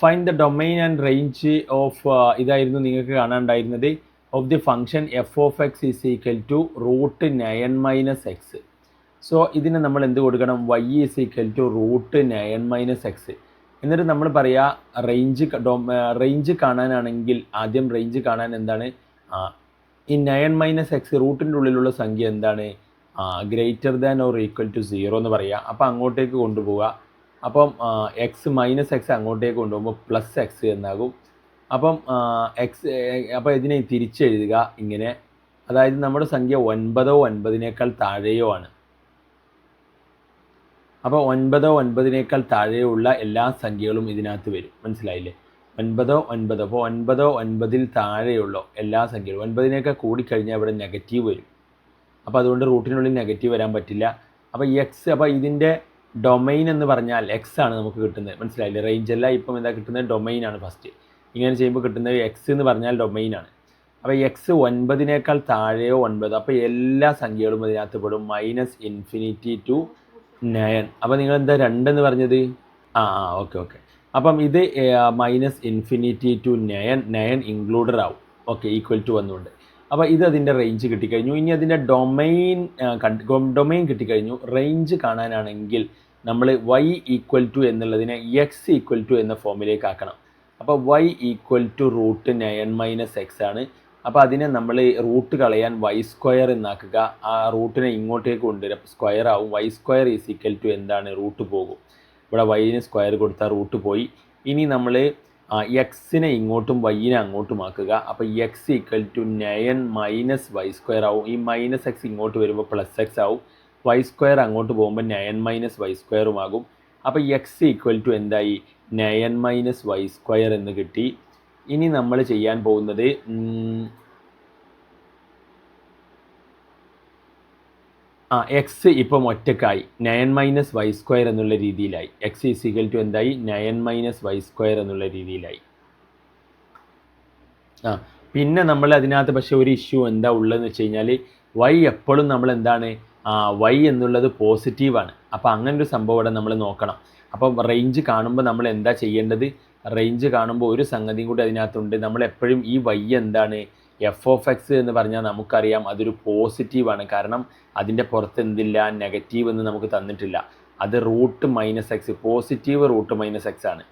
Find the domain and range of ഇതായിരുന്നു നിങ്ങൾക്ക് കാണാനുണ്ടായിരുന്നത് of the function f of X is equal to root 9 - x. So ഇതിന് നമ്മൾ എന്ത് കൊടുക്കണം? y is equal to root 9 - x. എന്നിട്ട് നമ്മൾ പറയുക റേഞ്ച് കാണാനാണെങ്കിൽ ആദ്യം റേഞ്ച് കാണാൻ എന്താണ് ഈ 9 - x റൂട്ടിൻ്റെ ഉള്ളിലുള്ള സംഖ്യ എന്താണ്? Greater than or equal to 0 എന്ന് പറയുക. അപ്പോൾ അങ്ങോട്ടേക്ക് കൊണ്ടുപോവുക. അപ്പം എക്സ് മൈനസ് എക്സ് അങ്ങോട്ടേക്ക് കൊണ്ടുപോകുമ്പോൾ പ്ലസ് എക്സ് എന്നാകും. അപ്പം അപ്പോൾ ഇതിനെ തിരിച്ചെഴുതുക ഇങ്ങനെ. അതായത് നമ്മുടെ സംഖ്യ 9 താഴെയോ ആണ്. അപ്പോൾ 9 താഴെയുള്ള എല്ലാ സംഖ്യകളും ഇതിനകത്ത് വരും. മനസ്സിലായില്ലേ? 9 അപ്പോൾ 9 താഴെയുള്ള എല്ലാ സംഖ്യകളും 9 കൂടിക്കഴിഞ്ഞാൽ ഇവിടെ നെഗറ്റീവ് വരും. അപ്പോൾ അതുകൊണ്ട് റൂട്ടിനുള്ളിൽ നെഗറ്റീവ് വരാൻ പറ്റില്ല. അപ്പോൾ അപ്പോൾ ഇതിൻ്റെ ഡൊമൈൻ എന്ന് പറഞ്ഞാൽ എക്സ് ആണ് നമുക്ക് കിട്ടുന്നത്. മനസ്സിലായില്ലേ? റേഞ്ച് അല്ല, ഇപ്പം എന്താ കിട്ടുന്നത്? ഡൊമൈനാണ് ഫസ്റ്റ്. ഇങ്ങനെ ചെയ്യുമ്പോൾ കിട്ടുന്നത് എക്സ് എന്ന് പറഞ്ഞാൽ ഡൊമൈനാണ്. അപ്പോൾ എക്സ് 9 താഴെയോ 9, അപ്പോൾ എല്ലാ സംഖ്യകളും അതിനകത്ത് പെടും. -∞ to 9. അപ്പോൾ നിങ്ങൾ എന്താ 2 എന്ന് പറഞ്ഞത്? ഓക്കെ. അപ്പം ഇത് -∞ to 9 ഇൻക്ലൂഡഡ് ആവും. ഓക്കെ, ഈക്വൽ ടു വന്നുകൊണ്ട്. അപ്പോൾ ഇത് അതിൻ്റെ റേഞ്ച് കിട്ടിക്കഴിഞ്ഞു. ഇനി അതിൻ്റെ ഡൊമൈൻ കിട്ടിക്കഴിഞ്ഞു. റേഞ്ച് കാണാനാണെങ്കിൽ നമ്മൾ y ഈക്വൽ ടു എന്നുള്ളതിനെ x ഈക്വൽ ടു എന്ന ഫോമിലേക്ക് ആക്കണം. അപ്പോൾ y equal to root 9 - x ആണ്. അപ്പോൾ അതിനെ നമ്മൾ റൂട്ട് കളയാൻ y² എന്നാക്കുക. ആ റൂട്ടിനെ ഇങ്ങോട്ടേക്ക് കൊണ്ടുവരും. സ്ക്വയർ ആവും. y² ഈസ് ഈക്വൽ ടു എന്താണ്? റൂട്ട് പോകും. ഇവിടെ y-ന് സ്ക്വയർ കൊടുത്താൽ റൂട്ട് പോയി. ഇനി നമ്മൾ എക്സിനെ ഇങ്ങോട്ടും വൈനെ അങ്ങോട്ടും ആക്കുക. അപ്പോൾ x ഈക്വൽ ടു 9 - y² ആവും. ഈ -x ഇങ്ങോട്ട് വരുമ്പോൾ +x ആവും. y² അങ്ങോട്ട് പോകുമ്പോൾ 9 - y² ആകും. അപ്പോൾ x ഈക്വൽ ടു എന്തായി? 9 - y² എന്ന് കിട്ടി. ഇനി നമ്മൾ ചെയ്യാൻ പോകുന്നത് എക്സ് ഇപ്പം ഒറ്റക്കായി 9 - y² എന്നുള്ള രീതിയിലായി. എക്സ് ഈസ് ഈക്വൽ ടു എന്തായി? 9 - y² എന്നുള്ള രീതിയിലായി. പിന്നെ നമ്മൾ അതിനകത്ത് പക്ഷേ ഒരു ഇഷ്യൂ എന്താ ഉള്ളതെന്ന് വെച്ച് കഴിഞ്ഞാൽ y എപ്പോഴും നമ്മൾ എന്താണ്? y എന്നുള്ളത് പോസിറ്റീവാണ്. അപ്പോൾ അങ്ങനെ ഒരു സംഭവം ഇവിടെ നമ്മൾ നോക്കണം. അപ്പം റേഞ്ച് കാണുമ്പോൾ നമ്മൾ എന്താ ചെയ്യേണ്ടത്? റേഞ്ച് കാണുമ്പോൾ ഒരു സംഗതിയും കൂടി അതിനകത്തുണ്ട്. നമ്മൾ എപ്പോഴും ഈ y എന്താണ്? എഫ് ഓഫ് എക്സ് എന്ന് പറഞ്ഞാൽ നമുക്കറിയാം അതൊരു പോസിറ്റീവാണ്. കാരണം അതിൻ്റെ പുറത്ത് എന്തില്ല? നെഗറ്റീവ് എന്ന് നമുക്ക് തന്നിട്ടില്ല. അത് root -x, positive root -x ആണ്.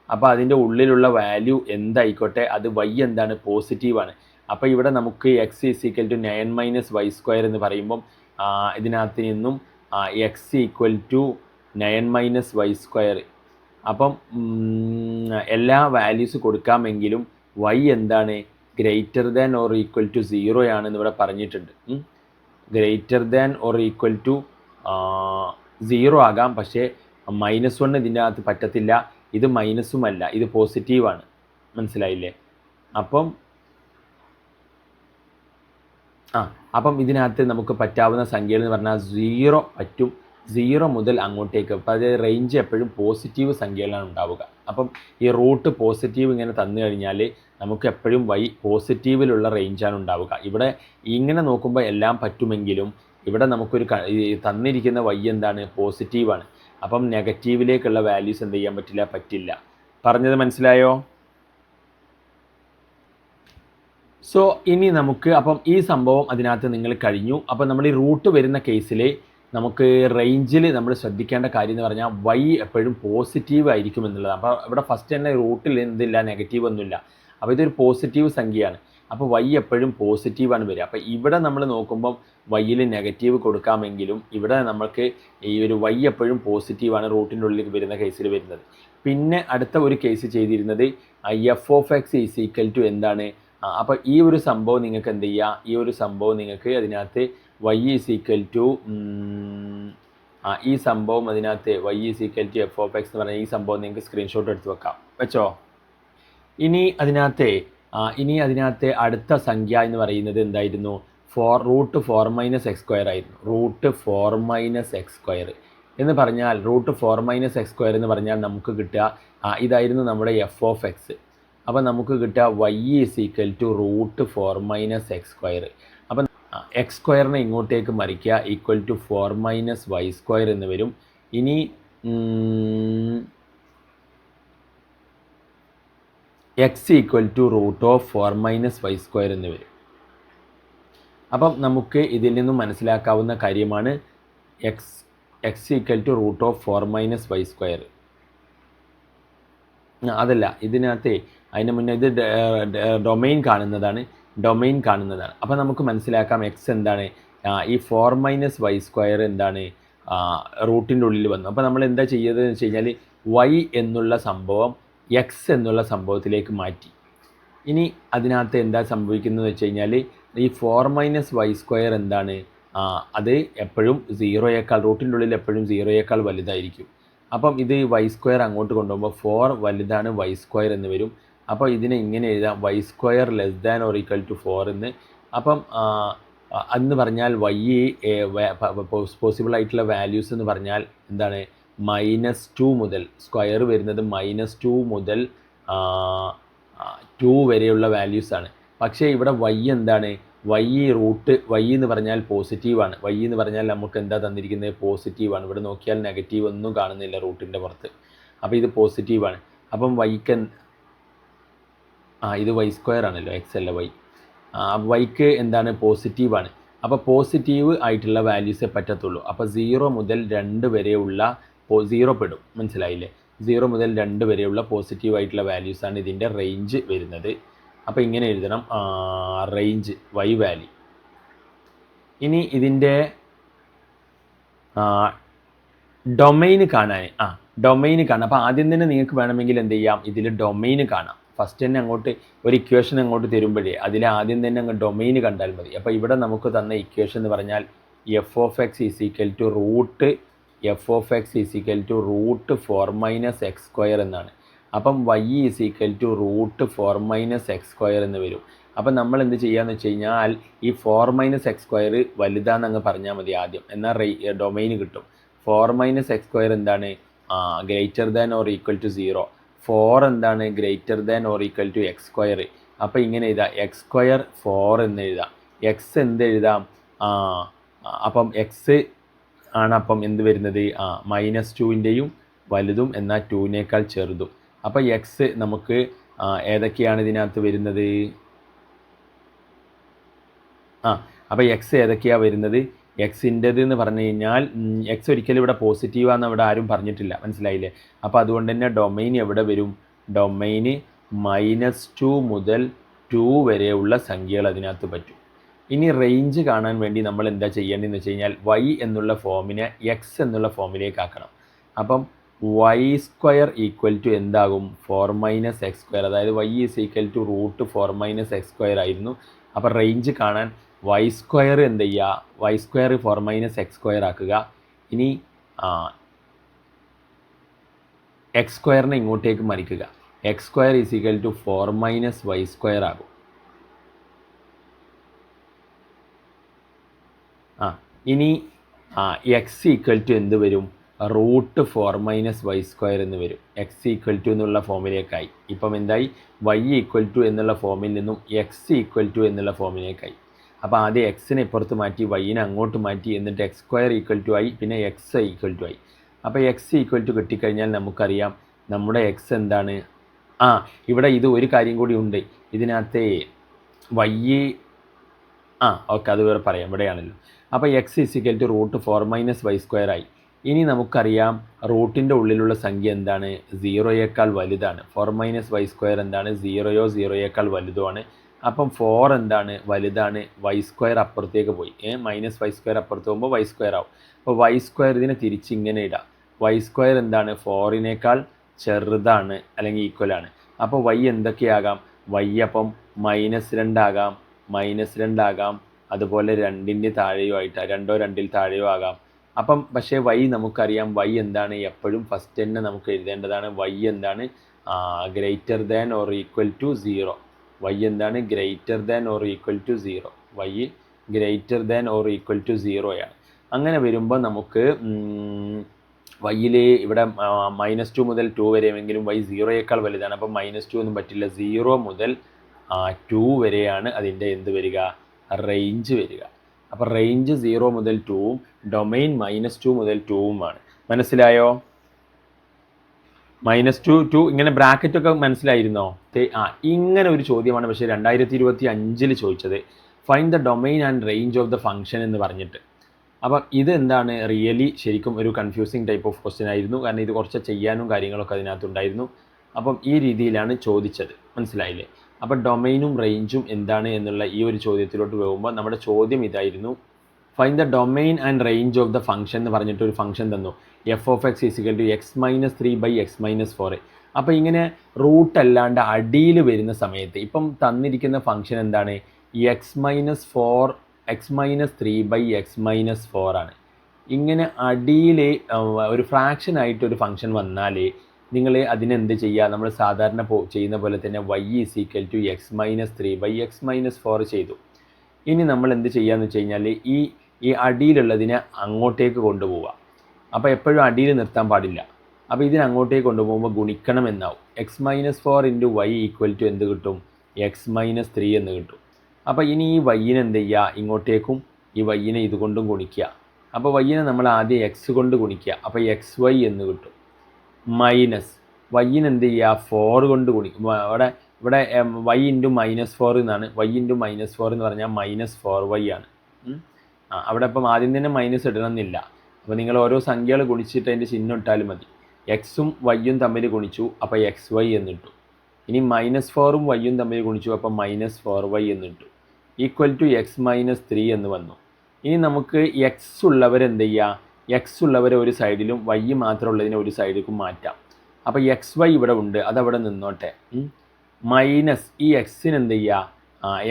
അപ്പോൾ അതിൻ്റെ ഉള്ളിലുള്ള വാല്യൂ എന്തായിക്കോട്ടെ, അത് y എന്താണ്? പോസിറ്റീവാണ്. അപ്പോൾ ഇവിടെ നമുക്ക് x is equal to 9 - y² എന്ന് പറയുമ്പം ഇതിനകത്ത് നിന്നും x ഈക്വൽ ടു 9 - y². അപ്പം എല്ലാ വാല്യൂസ് കൊടുക്കാമെങ്കിലും y എന്താണ്? Greater than or equal to 0 ആണെന്ന് ഇവിടെ പറഞ്ഞിട്ടുണ്ട്. Greater than or equal to 0 ആകാം. പക്ഷേ -1 ഇതിൻ്റെ അകത്ത് പറ്റത്തില്ല. ഇത് മൈനസുമല്ല, ഇത് പോസിറ്റീവാണ്. മനസ്സിലായില്ലേ? അപ്പം ഇതിനകത്ത് നമുക്ക് പറ്റാവുന്ന സംഖ്യകൾ എന്ന് പറഞ്ഞാൽ 0 പറ്റും. 0 മുതൽ അങ്ങോട്ടേക്ക്. അപ്പോൾ അത് റേഞ്ച് എപ്പോഴും പോസിറ്റീവ് സംഖ്യകളാണ് ഉണ്ടാവുക. അപ്പം ഈ റൂട്ട് പോസിറ്റീവ് ഇങ്ങനെ തന്നു കഴിഞ്ഞാൽ നമുക്ക് എപ്പോഴും y പോസിറ്റീവിലുള്ള റേഞ്ചാണ് ഉണ്ടാവുക. ഇവിടെ ഇങ്ങനെ നോക്കുമ്പോൾ എല്ലാം പറ്റുമെങ്കിലും ഇവിടെ നമുക്കൊരു തന്നിരിക്കുന്ന y എന്താണ്? പോസിറ്റീവാണ്. അപ്പം നെഗറ്റീവിലേക്കുള്ള വാല്യൂസ് എന്ത് ചെയ്യാൻ പറ്റില്ല. പറഞ്ഞത് മനസ്സിലായോ? സോ ഇനി നമുക്ക് അപ്പം ഈ സംഭവം അതിനകത്ത് നിങ്ങൾ കഴിഞ്ഞു. അപ്പം നമ്മൾ ഈ റൂട്ട് വരുന്ന കേസിൽ നമുക്ക് റേഞ്ചിൽ നമ്മൾ ശ്രദ്ധിക്കേണ്ട കാര്യം എന്ന് പറഞ്ഞാൽ y എപ്പോഴും പോസിറ്റീവ് ആയിരിക്കും എന്നുള്ളതാണ്. അപ്പോൾ ഇവിടെ ഫസ്റ്റ് തന്നെ റൂട്ടിൽ എന്തില്ല? നെഗറ്റീവ് ഒന്നുമില്ല. അപ്പോൾ ഇതൊരു പോസിറ്റീവ് സംഖ്യയാണ്. അപ്പോൾ y എപ്പോഴും പോസിറ്റീവാണ് വരിക. അപ്പോൾ ഇവിടെ നമ്മൾ നോക്കുമ്പം y-ൽ നെഗറ്റീവ് കൊടുക്കാമെങ്കിലും ഇവിടെ നമുക്ക് ഈ ഒരു y എപ്പോഴും പോസിറ്റീവാണ് റൂട്ടിൻ്റെ ഉള്ളിലേക്ക് വരുന്ന കേസിൽ വരുന്നത്. പിന്നെ അടുത്ത ഒരു കേസ് ചെയ്തിരുന്നത് F of X is equal to എന്താണ്? അപ്പോൾ ഈ ഒരു സംഭവം നിങ്ങൾക്ക് എന്ത് ചെയ്യുക? ഈ ഒരു സംഭവം നിങ്ങൾക്ക് അതിനകത്ത് y ഈസ് ഈക്വൽ ടു ഈ സംഭവം അതിനകത്ത് y is equal to F of X എന്ന് പറഞ്ഞാൽ ഈ സംഭവം നിങ്ങൾക്ക് സ്ക്രീൻഷോട്ട് എടുത്ത് വെച്ചോ. ഇനി അതിനകത്ത് അടുത്ത സംഖ്യ എന്ന് പറയുന്നത് എന്തായിരുന്നു? റൂട്ട് 4 - x² ആയിരുന്നു. റൂട്ട് 4 - x² എന്ന് പറഞ്ഞാൽ റൂട്ട് 4 - x² എന്ന് പറഞ്ഞാൽ നമുക്ക് കിട്ടുക ഇതായിരുന്നു നമ്മുടെ എഫ് ഓഫ് എക്സ്. അപ്പോൾ നമുക്ക് കിട്ടുക y is equal to root 4 - x². അപ്പം x² ഇങ്ങോട്ടേക്ക് മറിക്കുക ഈക്വൽ ടു 4 - y² എന്ന് വരും. ഇനി X equal to root of 4 - y² എന്ന് വരും. അപ്പം നമുക്ക് ഇതിൽ നിന്നും മനസ്സിലാക്കാവുന്ന കാര്യമാണ് X equal to root of 4 - y². അതല്ല, ഇതിനകത്തെ അതിന് മുന്നേ ഇത് ഡൊമൈൻ കാണുന്നതാണ്. അപ്പോൾ നമുക്ക് മനസ്സിലാക്കാം എക്സ് എന്താണ്, ഈ 4 - y² എന്താണ്, റൂട്ടിൻ്റെ ഉള്ളിൽ വന്നു. അപ്പോൾ നമ്മൾ എന്താ ചെയ്തതെന്ന് വെച്ച് കഴിഞ്ഞാൽ y എന്നുള്ള സംഭവം എക്സ് എന്നുള്ള സംഭവത്തിലേക്ക് മാറ്റി. ഇനി അതിനകത്ത് എന്താ സംഭവിക്കുന്നത് വെച്ച് കഴിഞ്ഞാൽ ഈ 4 - y² എന്താണ്, അത് എപ്പോഴും റൂട്ടിൻ്റെ ഉള്ളിൽ എപ്പോഴും 0 വലുതായിരിക്കും. അപ്പം ഇത് y² അങ്ങോട്ട് കൊണ്ടുപോകുമ്പോൾ 4 വലുതാണ് y² എന്ന് വരും. അപ്പോൾ ഇതിനെ ഇങ്ങനെ എഴുതാം, y² less than or equal to 4 എന്ന്. അപ്പം എന്ന് പറഞ്ഞാൽ പോസിബിൾ ആയിട്ടുള്ള വാല്യൂസ് എന്ന് പറഞ്ഞാൽ എന്താണ്, -2 മുതൽ, സ്ക്വയർ വരുന്നത് -2 മുതൽ 2 വരെയുള്ള വാല്യൂസാണ്. പക്ഷേ ഇവിടെ y എന്താണ്, y എന്ന് പറഞ്ഞാൽ പോസിറ്റീവാണ്. y എന്ന് പറഞ്ഞാൽ നമുക്ക് എന്താ തന്നിരിക്കുന്നത്, പോസിറ്റീവാണ്. ഇവിടെ നോക്കിയാൽ നെഗറ്റീവ് ഒന്നും കാണുന്നില്ല റൂട്ടിൻ്റെ പുറത്ത്. അപ്പോൾ ഇത് പോസിറ്റീവാണ്. അപ്പം വൈക്ക് ഇത് y² ആണല്ലോ, എക്സ് അല്ല y. വൈക്ക് എന്താണ്, പോസിറ്റീവാണ്. അപ്പോൾ പോസിറ്റീവ് ആയിട്ടുള്ള വാല്യൂസേ പറ്റത്തുള്ളൂ. അപ്പോൾ 0 മുതൽ 2 വരെയുള്ള 0 പെടും, മനസ്സിലായില്ലേ? 0 മുതൽ 2 വരെയുള്ള പോസിറ്റീവ് ആയിട്ടുള്ള വാല്യൂസാണ് ഇതിൻ്റെ റേഞ്ച് വരുന്നത്. അപ്പോൾ ഇങ്ങനെ എഴുതണം, റേഞ്ച് y വാല്യൂ. ഇനി ഇതിൻ്റെ ഡൊമൈന് കാണാൻ അപ്പോൾ ആദ്യം തന്നെ നിങ്ങൾക്ക് വേണമെങ്കിൽ എന്ത് ചെയ്യാം, ഇതിൽ ഡൊമൈന് കാണാം. ഫസ്റ്റ് തന്നെ അങ്ങോട്ട് ഒരു ഇക്വേഷൻ അങ്ങോട്ട് തരുമ്പോഴേ അതിൽ ആദ്യം തന്നെ അങ്ങ് ഡൊമൈന് കണ്ടാൽ മതി. അപ്പോൾ ഇവിടെ നമുക്ക് തന്ന ഇക്വേഷൻ എന്ന് പറഞ്ഞാൽ f(x) is equal to root (4 - x²) എന്നാണ്. അപ്പം y is equal to root 4 - x² എന്ന് വരും. അപ്പം നമ്മൾ എന്ത് ചെയ്യാന്ന് വെച്ച് കഴിഞ്ഞാൽ ഈ 4 - x² വലുതാണെന്ന് പറഞ്ഞാൽ മതി ആദ്യം, എന്നാൽ ഡൊമൈന് കിട്ടും. 4 - x² എന്താണ്, greater than or equal to 0. 4 എന്താണ്, greater than or equal to x². അപ്പോൾ ഇങ്ങനെ എഴുതാം, x² 4 എന്ന് എഴുതാം. എക്സ് എന്ത് എഴുതാം, അപ്പം എക്സ് ആണ് അപ്പം എന്ത് വരുന്നത്, -2ൻ്റെയും വലുതും എന്നാൽ 2നേക്കാൾ ചെറുതും. അപ്പോൾ എക്സ് നമുക്ക് ഏതൊക്കെയാണ് ഇതിനകത്ത് വരുന്നത്, അപ്പോൾ എക്സ് ഏതൊക്കെയാണ് വരുന്നത്, എക്സിൻ്റെത് എന്ന് പറഞ്ഞു കഴിഞ്ഞാൽ എക്സ് ഒരിക്കലും ഇവിടെ പോസിറ്റീവാണെന്ന് ഇവിടെ ആരും പറഞ്ഞിട്ടില്ല, മനസ്സിലായില്ലേ? അപ്പോൾ അതുകൊണ്ട് തന്നെ ഡൊമൈൻ എവിടെ വരും, ഡൊമൈന് -2 മുതൽ 2 വരെയുള്ള സംഖ്യകൾ അതിനകത്ത് പറ്റും. ഇനി റേഞ്ച് കാണാൻ വേണ്ടി നമ്മൾ എന്താ ചെയ്യേണ്ടതെന്ന് വെച്ച് കഴിഞ്ഞാൽ y എന്നുള്ള ഫോമിനെ എക്സ് എന്നുള്ള ഫോമിലേക്ക് ആക്കണം. അപ്പം y² ഈക്വൽ ടു എന്താകും, 4 - x². അതായത് y is equal to root 4 - x² ആയിരുന്നു. അപ്പോൾ റേഞ്ച് കാണാൻ y² എന്ത് ചെയ്യുക, y² 4 - x² ആക്കുക. ഇനി x² ഇങ്ങോട്ടേക്ക് മറിക്കുക, x² is equal to 4 - y² ആകും. ഇനി എക്സ് ഈക്വൽ ടു എന്ത് വരും, റൂട്ട് 4 - y² എന്ന് വരും. എക്സ് ഈക്വൽ ടു എന്നുള്ള ഫോമിലേക്കായി. ഇപ്പം എന്തായി, y ഈക്വൽ ടു എന്നുള്ള ഫോമിൽ നിന്നും എക്സ് ഈക്വൽ ടു എന്നുള്ള ഫോമിലേക്കായി. അപ്പോൾ ആദ്യം എക്സിനെ ഇപ്പുറത്ത് മാറ്റി വൈനെ അങ്ങോട്ട് മാറ്റി, എന്നിട്ട് x² ഈക്വൽ ടു ആയി, പിന്നെ എക്സ് ഈക്വൽ ടു ആയി. അപ്പോൾ എക്സ് ഈക്വൽ ടു കിട്ടിക്കഴിഞ്ഞാൽ നമുക്കറിയാം നമ്മുടെ എക്സ് എന്താണ്. ഇവിടെ ഇത് ഒരു കാര്യം കൂടി ഉണ്ട് ഇതിനകത്തെ, y ഓക്കെ, അത് വേറെ പറയാം, ഇവിടെയാണല്ലോ. അപ്പോൾ X is equal to root 4 - y² ആയി. ഇനി നമുക്കറിയാം റൂട്ടിൻ്റെ ഉള്ളിലുള്ള സംഖ്യ എന്താണ്, 0യേക്കാൾ വലുതാണ്. 4 - y² എന്താണ്, 0യേക്കാൾ വലുതുമാണ്. അപ്പം 4 എന്താണ്, വലുതാണ്. y² അപ്പുറത്തേക്ക് പോയി, -y² അപ്പുറത്ത് പോകുമ്പോൾ y² ആവും. അപ്പോൾ y² ഇതിനെ തിരിച്ച് ഇങ്ങനെ ഇടാം, y² എന്താണ്, 4നേക്കാൾ ചെറുതാണ് അല്ലെങ്കിൽ ഈക്വലാണ്. അപ്പോൾ y എന്തൊക്കെയാകാം, y അപ്പം -2 ആകാം, -2 ആകാം, അതുപോലെ 2ൻ്റെ താഴെയോ ആയിട്ട്, 2 2ൽ താഴെയോ ആകാം. അപ്പം പക്ഷേ y നമുക്കറിയാം, y എന്താണ്, എപ്പോഴും ഫസ്റ്റ് തന്നെ നമുക്ക് എഴുതേണ്ടതാണ്, y എന്താണ്, greater than or equal to 0. y എന്താണ്, greater than or equal to 0. y greater than or equal to 0 അങ്ങനെ വരുമ്പോൾ നമുക്ക് വൈയിൽ ഇവിടെ -2 മുതൽ 2 വരെയെങ്കിലും y 0യേക്കാൾ വലുതാണ്. അപ്പം -2 ഒന്നും പറ്റില്ല, 0 മുതൽ 2 വരെയാണ് അതിൻ്റെ എന്ത് വരിക, റേഞ്ച് വരിക. അപ്പോൾ റേഞ്ച് 0 മുതൽ 2ഉം ഡൊമൈൻ -2 മുതൽ 2ഉമാണ്. മനസ്സിലായോ? -2 ഇങ്ങനെ ബ്രാക്കറ്റൊക്കെ മനസ്സിലായിരുന്നോ? ഇങ്ങനെ ഒരു ചോദ്യമാണ് പക്ഷേ 2025 ചോദിച്ചത്. Find the domain and range of the function എന്ന് പറഞ്ഞിട്ട്. അപ്പം ഇത് എന്താണ് റിയലി ശരിക്കും ഒരു കൺഫ്യൂസിങ് ടൈപ്പ് ഓഫ് ക്വസ്റ്റ്യൻ ആയിരുന്നു. കാരണം ഇത് കുറച്ച് ചെയ്യാനും കാര്യങ്ങളൊക്കെ അതിനകത്തുണ്ടായിരുന്നു. അപ്പം ഈ രീതിയിലാണ് ചോദിച്ചത്, മനസ്സിലായില്ലേ? അപ്പം ഡൊമെയിനും റേഞ്ചും എന്താണ് എന്നുള്ള ഈ ഒരു ചോദ്യത്തിലോട്ട് പോകുമ്പോൾ നമ്മുടെ ചോദ്യം ഇതായിരുന്നു, find the domain and range of the function എന്ന് പറഞ്ഞിട്ട് ഒരു ഫംഗ്ഷൻ തന്നു. f(x) = x-3/x-4. അപ്പോൾ ഇങ്ങനെ റൂട്ട് അല്ലാണ്ട് അടിയിൽ വരുന്ന സമയത്ത് ഇപ്പം തന്നിരിക്കുന്ന ഫംഗ്ഷൻ എന്താണ്? x-3/x-4 ആണ്. ഇങ്ങനെ അടിയിൽ ഒരു ഫ്രാക്ഷൻ ആയിട്ട് ഒരു ഫംഗ്ഷൻ വന്നാൽ നിങ്ങൾ അതിനെന്ത് ചെയ്യുക? നമ്മൾ സാധാരണ ചെയ്യുന്ന പോലെ തന്നെ y = x-3/x-4 ചെയ്തു. ഇനി നമ്മൾ എന്ത് ചെയ്യുകയെന്ന് വെച്ച് കഴിഞ്ഞാൽ ഈ അടിയിലുള്ളതിനെ അങ്ങോട്ടേക്ക് കൊണ്ടുപോവുക. അപ്പോൾ എപ്പോഴും അടിയിൽ നിർത്താൻ പാടില്ല. അപ്പോൾ ഇതിനെ അങ്ങോട്ടേക്ക് കൊണ്ടുപോകുമ്പോൾ ഗുണിക്കണം എന്നാവും. x-4 × y = എന്ത് കിട്ടും? x-3 എന്ന് കിട്ടും. അപ്പോൾ ഇനി ഈ വൈനെ എന്ത് ചെയ്യുക? ഇങ്ങോട്ടേക്കും ഈ വൈനെ ഇതുകൊണ്ടും ഗുണിക്കുക. അപ്പോൾ വൈനെ നമ്മൾ ആദ്യം x കൊണ്ട് ഗുണിക്കുക. അപ്പോൾ xy എന്ന് കിട്ടും. മൈനസ് വൈനെ എന്ത് ചെയ്യുക? 4 കൊണ്ട് ഗുണിക്കും. ഇവിടെ y × -4 എന്നാണ്. y × -4 എന്ന് പറഞ്ഞാൽ -4y ആണ്. അവിടെ ഇപ്പം ആദ്യം തന്നെ മൈനസ് ഇടണമെന്നില്ല. അപ്പോൾ നിങ്ങൾ ഓരോ സംഖ്യകൾ ഗുണിച്ചിട്ട് അതിൻ്റെ ചിഹ്നം ഇട്ടാലും മതി. എക്സും വൈയും തമ്മിൽ ഗുണിച്ചു, അപ്പോൾ XY എന്നിട്ടു. ഇനി -4ഉം വൈയും തമ്മിൽ ഗുണിച്ചു, അപ്പോൾ -4y എന്നിട്ടു. = x-3 എന്ന് വന്നു. ഇനി നമുക്ക് എക്സ് ഉള്ളവർ എന്ത് ചെയ്യുക? എക്സ് ഉള്ളവരെ ഒരു സൈഡിലും വൈ മാത്രമുള്ളതിനെ ഒരു സൈഡിലേക്കും മാറ്റാം. അപ്പോൾ XY ഇവിടെ ഉണ്ട്, അതവിടെ നിന്നോട്ടെ. മൈനസ് ഈ എക്സിന് എന്ത് ചെയ്യുക?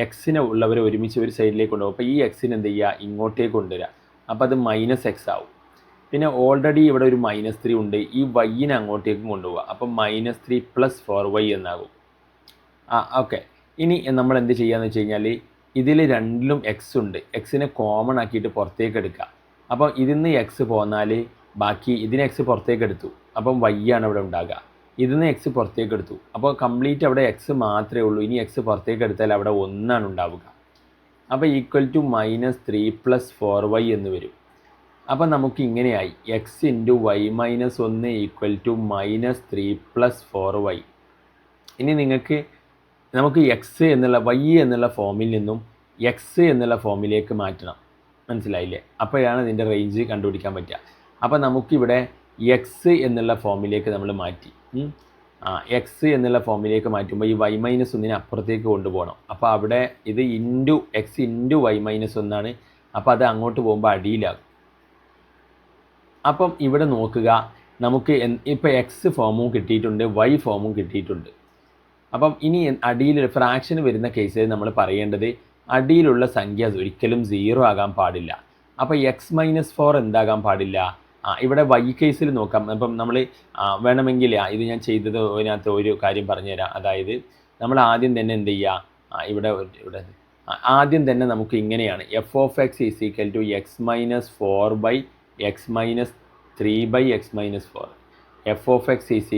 എക്സിനെ ഉള്ളവരെ ഒരുമിച്ച് ഒരു സൈഡിലേക്ക് കൊണ്ടുപോകും. അപ്പോൾ ഈ എക്സിന് എന്ത് ചെയ്യുക? ഇങ്ങോട്ടേക്ക് കൊണ്ടുവരിക. അപ്പോൾ അത് -x ആവും. പിന്നെ ഓൾറെഡി ഇവിടെ ഒരു -3 ഉണ്ട്, ഈ വൈനെ അങ്ങോട്ടേക്കും കൊണ്ടുപോകുക. അപ്പം -3 + 4y എന്നാകും. ഓക്കെ. ഇനി നമ്മൾ എന്ത് ചെയ്യാന്ന് വെച്ച് കഴിഞ്ഞാൽ ഇതിൽ രണ്ടിലും എക്സ് ഉണ്ട്. എക്സിനെ കോമൺ ആക്കിയിട്ട് പുറത്തേക്ക് എടുക്കുക. അപ്പോൾ ഇതിന്ന് എക്സ് പോന്നാൽ ബാക്കി ഇതിനെ എക്സ് പുറത്തേക്ക് എടുത്തു, അപ്പം വൈ ആണ് ഇവിടെ ഉണ്ടാകുക. ഇതിന്ന് എക്സ് പുറത്തേക്ക് എടുത്തു, അപ്പോൾ കംപ്ലീറ്റ് അവിടെ എക്സ് മാത്രമേ ഉള്ളൂ. ഇനി എക്സ് പുറത്തേക്ക് എടുത്താൽ അവിടെ 1 ആണ് ഉണ്ടാവുക. അപ്പോൾ = -3 + 4y എന്ന് വരും. അപ്പോൾ നമുക്ക് ഇങ്ങനെയായി x × y - 1 -3 + 4y. ഇനി നമുക്ക് x എന്നുള്ള y എന്നുള്ള ഫോമിൽ നിന്നും x എന്നുള്ള ഫോമിലേക്ക് മാറ്റണം, മനസ്സിലായില്ലേ? അപ്പോഴാണ് ഇതിൻ്റെ റേഞ്ച് കണ്ടുപിടിക്കാൻ പറ്റുക. അപ്പോൾ നമുക്കിവിടെ x എന്നുള്ള ഫോമിലേക്ക് നമ്മൾ മാറ്റി. x എന്നുള്ള ഫോമിലേക്ക് മാറ്റുമ്പോൾ ഈ y - 1നെ അപ്പുറത്തേക്ക് കൊണ്ടുപോകണം. അപ്പോൾ അവിടെ ഇത് x × y - 1 ആണ്. അപ്പോൾ അത് അങ്ങോട്ട് പോകുമ്പോൾ അടിയിലാകും. അപ്പം ഇവിടെ നോക്കുക, നമുക്ക് ഇപ്പോൾ എക്സ് ഫോമും കിട്ടിയിട്ടുണ്ട്, വൈ ഫോമും കിട്ടിയിട്ടുണ്ട്. അപ്പം ഇനി അടിയിൽ ഫ്രാക്ഷൻ വരുന്ന കേസിൽ നമ്മൾ പറയേണ്ടത് അടിയിലുള്ള സംഖ്യ ഒരിക്കലും 0 ആകാൻ പാടില്ല. അപ്പോൾ x-4 എന്താകാൻ പാടില്ല? ഇവിടെ വൈ കേസിൽ നോക്കാം. അപ്പം നമ്മൾ വേണമെങ്കിൽ ഇത് ഞാൻ ചെയ്തത് അതിനകത്ത് ഒരു കാര്യം പറഞ്ഞുതരാം. അതായത് നമ്മൾ ആദ്യം തന്നെ എന്ത് ചെയ്യുക? ഇവിടെ ആദ്യം തന്നെ നമുക്ക് ഇങ്ങനെയാണ് f(x) = x-4/x-3/x-4. f(x) =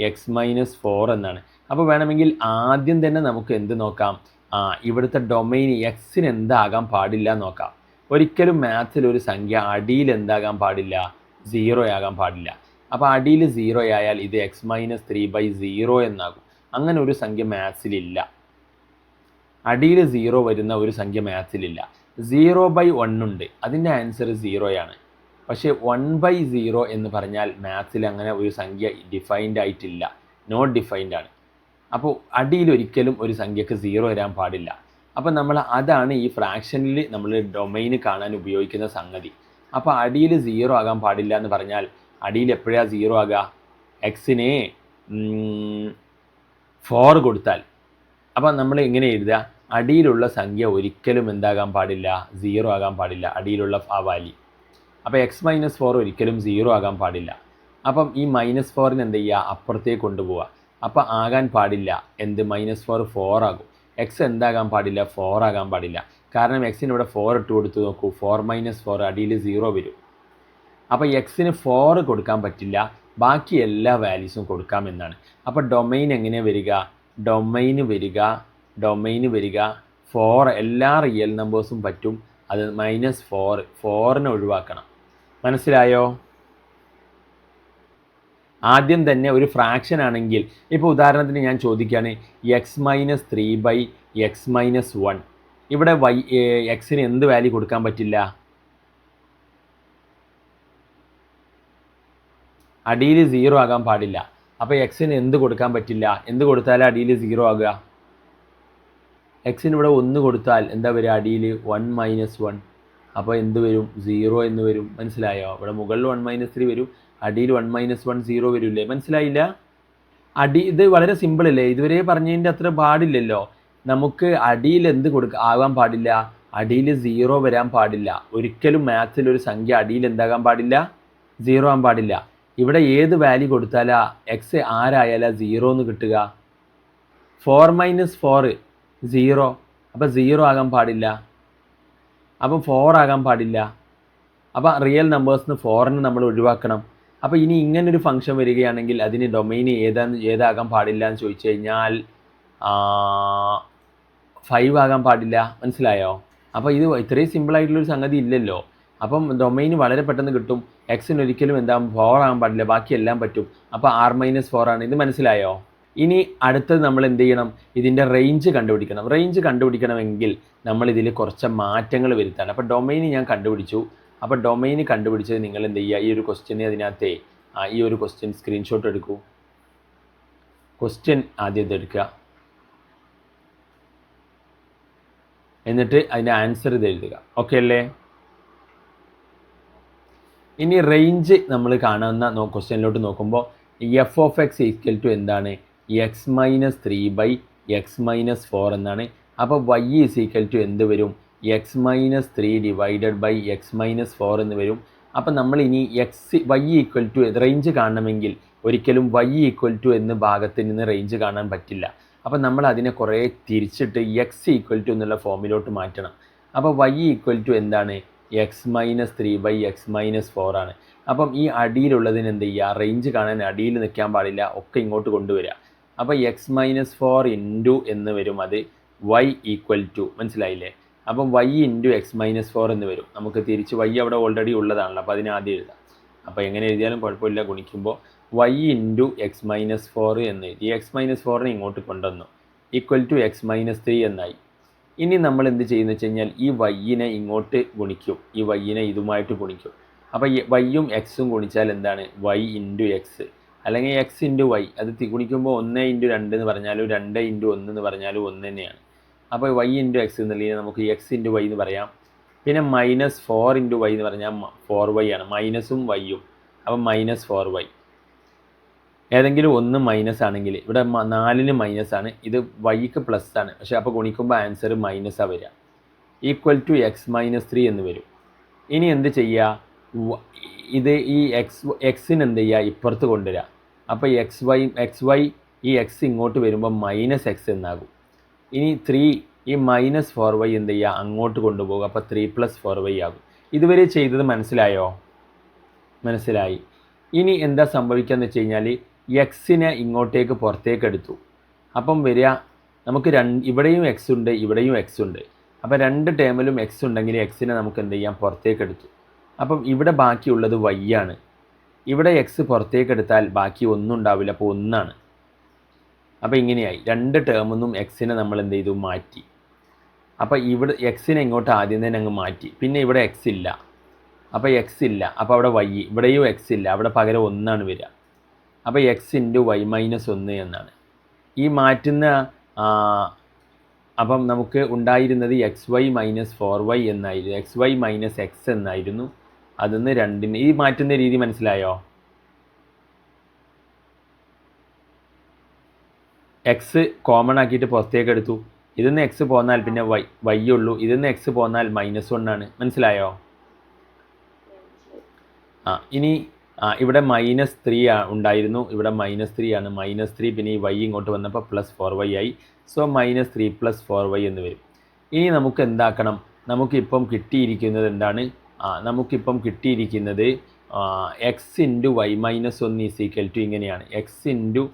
x-3/x-4 എന്നാണ്. അപ്പോൾ വേണമെങ്കിൽ ആദ്യം തന്നെ നമുക്ക് എന്ത് നോക്കാം? ഇവിടുത്തെ ഡൊമൈൻ എക്സിന് എന്താകാൻ പാടില്ല നോക്കാം. ഒരിക്കലും മാത്സിൽ ഒരു സംഖ്യ അടിയിൽ എന്താകാൻ പാടില്ല? 0 ആകാൻ പാടില്ല. അപ്പോൾ അടിയിൽ 0 ആയാൽ ഇത് x-3/0 എന്നാകും. അങ്ങനെ ഒരു സംഖ്യ മാത്സിലില്ല. അടിയിൽ 0 വരുന്ന ഒരു സംഖ്യ മാത്സിലില്ല. 0/1 ഉണ്ട്, അതിൻ്റെ ആൻസർ 0 ആണ്. പക്ഷേ 1/0 എന്ന് പറഞ്ഞാൽ മാത്സിൽ അങ്ങനെ ഒരു സംഖ്യ ഡിഫൈൻഡ് ആയിട്ടില്ല, നോട്ട് ഡിഫൈൻഡ് ആണ്. അപ്പോൾ അടിയിൽ ഒരിക്കലും ഒരു സംഖ്യക്ക് 0 വരാൻ പാടില്ല. അപ്പോൾ അതാണ് ഈ ഫ്രാക്ഷനിൽ നമ്മൾ ഡൊമൈന് കാണാൻ ഉപയോഗിക്കുന്ന സംഗതി. അപ്പോൾ അടിയിൽ 0 ആകാൻ പാടില്ല എന്ന് പറഞ്ഞാൽ അടിയിൽ എപ്പോഴാണ് 0 ആകുക? എക്സിനെ 4 കൊടുത്താൽ. അപ്പോൾ നമ്മൾ എങ്ങനെ എഴുതുക? അടിയിലുള്ള സംഖ്യ ഒരിക്കലും എന്താകാൻ പാടില്ല? 0 ആകാൻ പാടില്ല, അടിയിലുള്ള ആ വാല്യൂ. അപ്പോൾ x-4 ഒരിക്കലും 0 ആകാൻ പാടില്ല. അപ്പം ഈ -4ന് എന്ത് ചെയ്യുക? അപ്പുറത്തേക്ക് കൊണ്ടുപോവുക. അപ്പോൾ ആകാൻ പാടില്ല എന്ത്? -4 4 ആകും. എക്സ് എന്താകാൻ പാടില്ല? 4 ആകാൻ പാടില്ല. കാരണം എക്സിന് ഇവിടെ 4 ഇട്ട് കൊടുത്ത് നോക്കൂ, 4 - 4 അടിയിൽ 0 വരും. അപ്പോൾ എക്സിന് 4 കൊടുക്കാൻ പറ്റില്ല, ബാക്കി എല്ലാ വാല്യൂസും കൊടുക്കാമെന്നാണ്. അപ്പോൾ ഡൊമൈൻ എങ്ങനെ വരിക? ഡൊമൈന് വരിക 4, എല്ലാ റിയൽ നമ്പേഴ്സും പറ്റും. അത് -4, 4നെ ഒഴിവാക്കണം. മനസ്സിലായോ? ആദ്യം തന്നെ ഒരു ഫ്രാക്ഷൻ ആണെങ്കിൽ, ഇപ്പോൾ ഉദാഹരണത്തിന് ഞാൻ ചോദിക്കുകയാണ് x-3/x-1. ഇവിടെ എക്സിന് എന്ത് വാല്യൂ കൊടുക്കാൻ പറ്റില്ല? അടിയിൽ 0 ആകാൻ പാടില്ല. അപ്പോൾ എക്സിന് എന്ത് കൊടുക്കാൻ പറ്റില്ല? എന്ത് കൊടുത്താലും അടിയിൽ 0 ആകുക? എക്സിന് ഇവിടെ 1 കൊടുത്താൽ എന്താ വരിക? അടിയിൽ 1 - 1. അപ്പോൾ എന്ത് വരും? 0 എന്ന് വരും. മനസ്സിലായോ? ഇവിടെ മുകളിൽ 1 - 3 വരും, അടിയിൽ 1 - 1 0 വരില്ലേ? മനസ്സിലായില്ല? ഇത് വളരെ സിമ്പിൾ അല്ലേ? ഇതുവരെ പറഞ്ഞതിൻ്റെ അത്ര പാടില്ലല്ലോ. നമുക്ക് അടിയിൽ എന്ത് ആകാൻ പാടില്ല? അടിയിൽ 0 വരാൻ പാടില്ല. ഒരിക്കലും മാത്സിൽ ഒരു സംഖ്യ അടിയിൽ എന്താകാൻ പാടില്ല? 0 ആകാൻ പാടില്ല. ഇവിടെ ഏത് വാല്യൂ കൊടുത്താലാ എക്സ് ആരായാലാ 0 എന്ന് കിട്ടുക? 4 - 4 0. അപ്പോൾ 0 ആകാൻ പാടില്ല. അപ്പം 4 ആകാൻ പാടില്ല. അപ്പോൾ റിയൽ നമ്പേഴ്സിന് 4ന് നമ്മൾ ഒഴിവാക്കണം. അപ്പോൾ ഇനി ഇങ്ങനൊരു ഫംഗ്ഷൻ വരികയാണെങ്കിൽ അതിന് ഡൊമൈൻ ഏതാകാൻ പാടില്ല എന്ന് ചോദിച്ചു കഴിഞ്ഞാൽ 5 ആകാൻ പാടില്ല. മനസ്സിലായോ? അപ്പോൾ ഇത് ഇത്രയും സിമ്പിളായിട്ടുള്ളൊരു സംഗതി ഇല്ലല്ലോ. അപ്പം ഡൊമൈൻ വളരെ പെട്ടെന്ന് കിട്ടും. എക്സിന് ഒരിക്കലും 4 ആകാൻ പാടില്ല, ബാക്കിയെല്ലാം പറ്റും. അപ്പോൾ R - 4 ആണ്. ഇത് മനസ്സിലായോ? ഇനി അടുത്തത് നമ്മൾ എന്ത് ചെയ്യണം? ഇതിൻ്റെ റേഞ്ച് കണ്ടുപിടിക്കണം. റേഞ്ച് കണ്ടുപിടിക്കണമെങ്കിൽ നമ്മൾ ഇതിൽ കുറച്ച് മാറ്റങ്ങൾ വരുത്താണ്. അപ്പോൾ ഡൊമൈൻ ഞാൻ കണ്ടുപിടിച്ചു. അപ്പോൾ ഡൊമൈൻ കണ്ടുപിടിച്ചത് നിങ്ങൾ എന്ത് ചെയ്യുക? ഈ ഒരു ക്വസ്റ്റ്യന് അതിനകത്തെ ഈ ഒരു ക്വസ്റ്റ്യൻ സ്ക്രീൻഷോട്ട് എടുക്കൂ. ക്വസ്റ്റ്യൻ ആദ്യം ഇതെടുക്കുക, എന്നിട്ട് അതിൻ്റെ ആൻസർ ഇത് എഴുതുക. ഓക്കെ അല്ലേ? ഇനി റേഞ്ച് നമ്മൾ കാണുന്ന ക്വസ്റ്റ്യനിലോട്ട് നോക്കുമ്പോൾ f(x) എന്താണ്? x-3/x-4 എന്നാണ്. അപ്പോൾ y എന്ത് വരും? x-3/x-4 എന്ന് വരും. അപ്പം നമ്മൾ ഇനി റേഞ്ച് കാണണമെങ്കിൽ ഒരിക്കലും y എന്ന് ഭാഗത്തിൽ നിന്ന് റേഞ്ച് കാണാൻ പറ്റില്ല. അപ്പം നമ്മൾ അതിനെ കുറേ തിരിച്ചിട്ട് x എന്നുള്ള ഫോമിലോട്ട് മാറ്റണം. അപ്പോൾ y എന്താണ്? x-3/x-4 ആണ്. അപ്പം ഈ അടിയിലുള്ളതിന് എന്ത് ചെയ്യുക? റേഞ്ച് കാണാൻ അടിയിൽ നിൽക്കാൻ പാടില്ല, ഒക്കെ ഇങ്ങോട്ട് കൊണ്ടുവരിക. അപ്പോൾ x-4 ഇൻറ്റു എന്ന് വരും, അത് y മനസ്സിലായില്ലേ? അപ്പം y ഇൻറ്റു x-4 എന്ന് വരും. നമുക്ക് തിരിച്ച് y അവിടെ ഓൾറെഡി ഉള്ളതാണല്ലോ, അപ്പോൾ അതിന് ആദ്യം എഴുതാം. അപ്പോൾ എങ്ങനെ എഴുതിയാലും കുഴപ്പമില്ല. ഗുണിക്കുമ്പോൾ y ഇൻറ്റു x-4 എന്ന് എഴുതി. x-4നെ ഇങ്ങോട്ട് കൊണ്ടുവന്നു, x-3 എന്നായി. ഇനി നമ്മൾ എന്ത് ചെയ്യുന്നു വെച്ച് കഴിഞ്ഞാൽ ഈ വൈയിനെ ഇങ്ങോട്ട് ഗുണിക്കും, ഈ വൈയിനെ ഇതുമായിട്ട് ഗുണിക്കും. അപ്പോൾ വൈയും എക്സും ഗുണിച്ചാൽ എന്താണ്? y ഇൻറ്റു എക്സ്, അല്ലെങ്കിൽ x ഇൻറ്റു വൈ. അത് ഗുണിക്കുമ്പോൾ 1 ഇൻറ്റു 2 എന്ന് പറഞ്ഞാലും 2 ഇൻറ്റു 1 എന്ന് പറഞ്ഞാലും 1 തന്നെയാണ്. അപ്പോൾ y ഇൻറ്റു എക്സ് എന്നുള്ളതിനെ നമുക്ക് x ഇൻറ്റു വൈ എന്ന് പറയാം. പിന്നെ -4 ഇൻറ്റു വൈ എന്ന് പറഞ്ഞാൽ 4y ആണ്, മൈനസും വൈയും. അപ്പം -4y. ഏതെങ്കിലും ഒന്ന് മൈനസ് ആണെങ്കിൽ, ഇവിടെ 4ന് മൈനസാണ്, ഇത് വൈക്ക് പ്ലസ് ആണ്. പക്ഷേ അപ്പോൾ ഗുണിക്കുമ്പോൾ ആൻസർ മൈനസാണ് വരിക. x-3 എന്ന് വരും. ഇനി എന്ത് ചെയ്യുക? ഇത് ഈ എക്സിന് എന്ത് ചെയ്യുക? ഇപ്പുറത്ത് കൊണ്ടുവരിക. അപ്പോൾ xy ഈ എക്സ് ഇങ്ങോട്ട് വരുമ്പോൾ -x എന്നാകും. ഇനി 3 ഈ -4y എന്ത് ചെയ്യുക? അങ്ങോട്ട് കൊണ്ടുപോകുക. അപ്പോൾ 3 + 4y ആകും. ഇതുവരെ ചെയ്തത് മനസ്സിലായോ? മനസ്സിലായി. ഇനി എന്താ സംഭവിക്കുകയെന്ന് വെച്ച് കഴിഞ്ഞാൽ എക്സിനെ ഇങ്ങോട്ടേക്ക് പുറത്തേക്ക് എടുത്തു. അപ്പം വരിക, നമുക്ക് ഇവിടെയും എക്സ് ഉണ്ട്, ഇവിടെയും എക്സ് ഉണ്ട്. അപ്പോൾ രണ്ട് ടേമിലും എക്സ് ഉണ്ടെങ്കിൽ എക്സിനെ നമുക്ക് എന്ത് ചെയ്യാം? പുറത്തേക്ക് എടുത്തു. അപ്പം ഇവിടെ ബാക്കിയുള്ളത് y ആണ്. ഇവിടെ എക്സ് പുറത്തേക്ക് എടുത്താൽ ബാക്കി ഒന്നും ഉണ്ടാവില്ല, അപ്പോൾ 1 ആണ്. അപ്പോൾ ഇങ്ങനെയായി രണ്ട് ടേമൊന്നും എക്സിനെ നമ്മൾ എന്ത് ചെയ്തു? മാറ്റി. അപ്പോൾ ഇവിടെ എക്സിനെ ഇങ്ങോട്ട് ആദ്യം തന്നെ അങ്ങ് മാറ്റി. പിന്നെ ഇവിടെ എക്സ് ഇല്ല, അപ്പോൾ എക്സ് ഇല്ല. അപ്പോൾ അവിടെ y, ഇവിടെയും എക്സ് ഇല്ല, അവിടെ പകരം 1 ആണ് വരിക. അപ്പോൾ x ഇൻറ്റു y - 1 എന്നാണ് ഈ മാറ്റുന്ന. അപ്പം നമുക്ക് ഉണ്ടായിരുന്നത് xy - 4y എന്നായിരുന്നു, xy - x എന്നായിരുന്നു. അതിന്ന് 2ന് ഈ മാറ്റുന്ന രീതി മനസ്സിലായോ? എക്സ് കോമൺ ആക്കിയിട്ട് പുറത്തേക്ക് എടുത്തു. ഇതിന്ന് എക്സ് പോന്നാൽ പിന്നെ y ഉള്ളൂ. ഇതിന്ന് എക്സ് പോന്നാൽ -1 ആണ്. മനസ്സിലായോ? ഇനി ഇവിടെ -3 ഉണ്ടായിരുന്നു, ഇവിടെ -3 ആണ്. -3 പിന്നെ ഈ y ഇങ്ങോട്ട് വന്നപ്പോൾ +4y ആയി. സോ -3 + 4y എന്ന് വരും. ഇനി നമുക്ക് എന്താക്കണം? നമുക്കിപ്പം കിട്ടിയിരിക്കുന്നത് എന്താണ്? നമുക്കിപ്പം കിട്ടിയിരിക്കുന്നത് x ഇൻറ്റു y - 1 ഇങ്ങനെയാണ്. x ഇൻറ്റു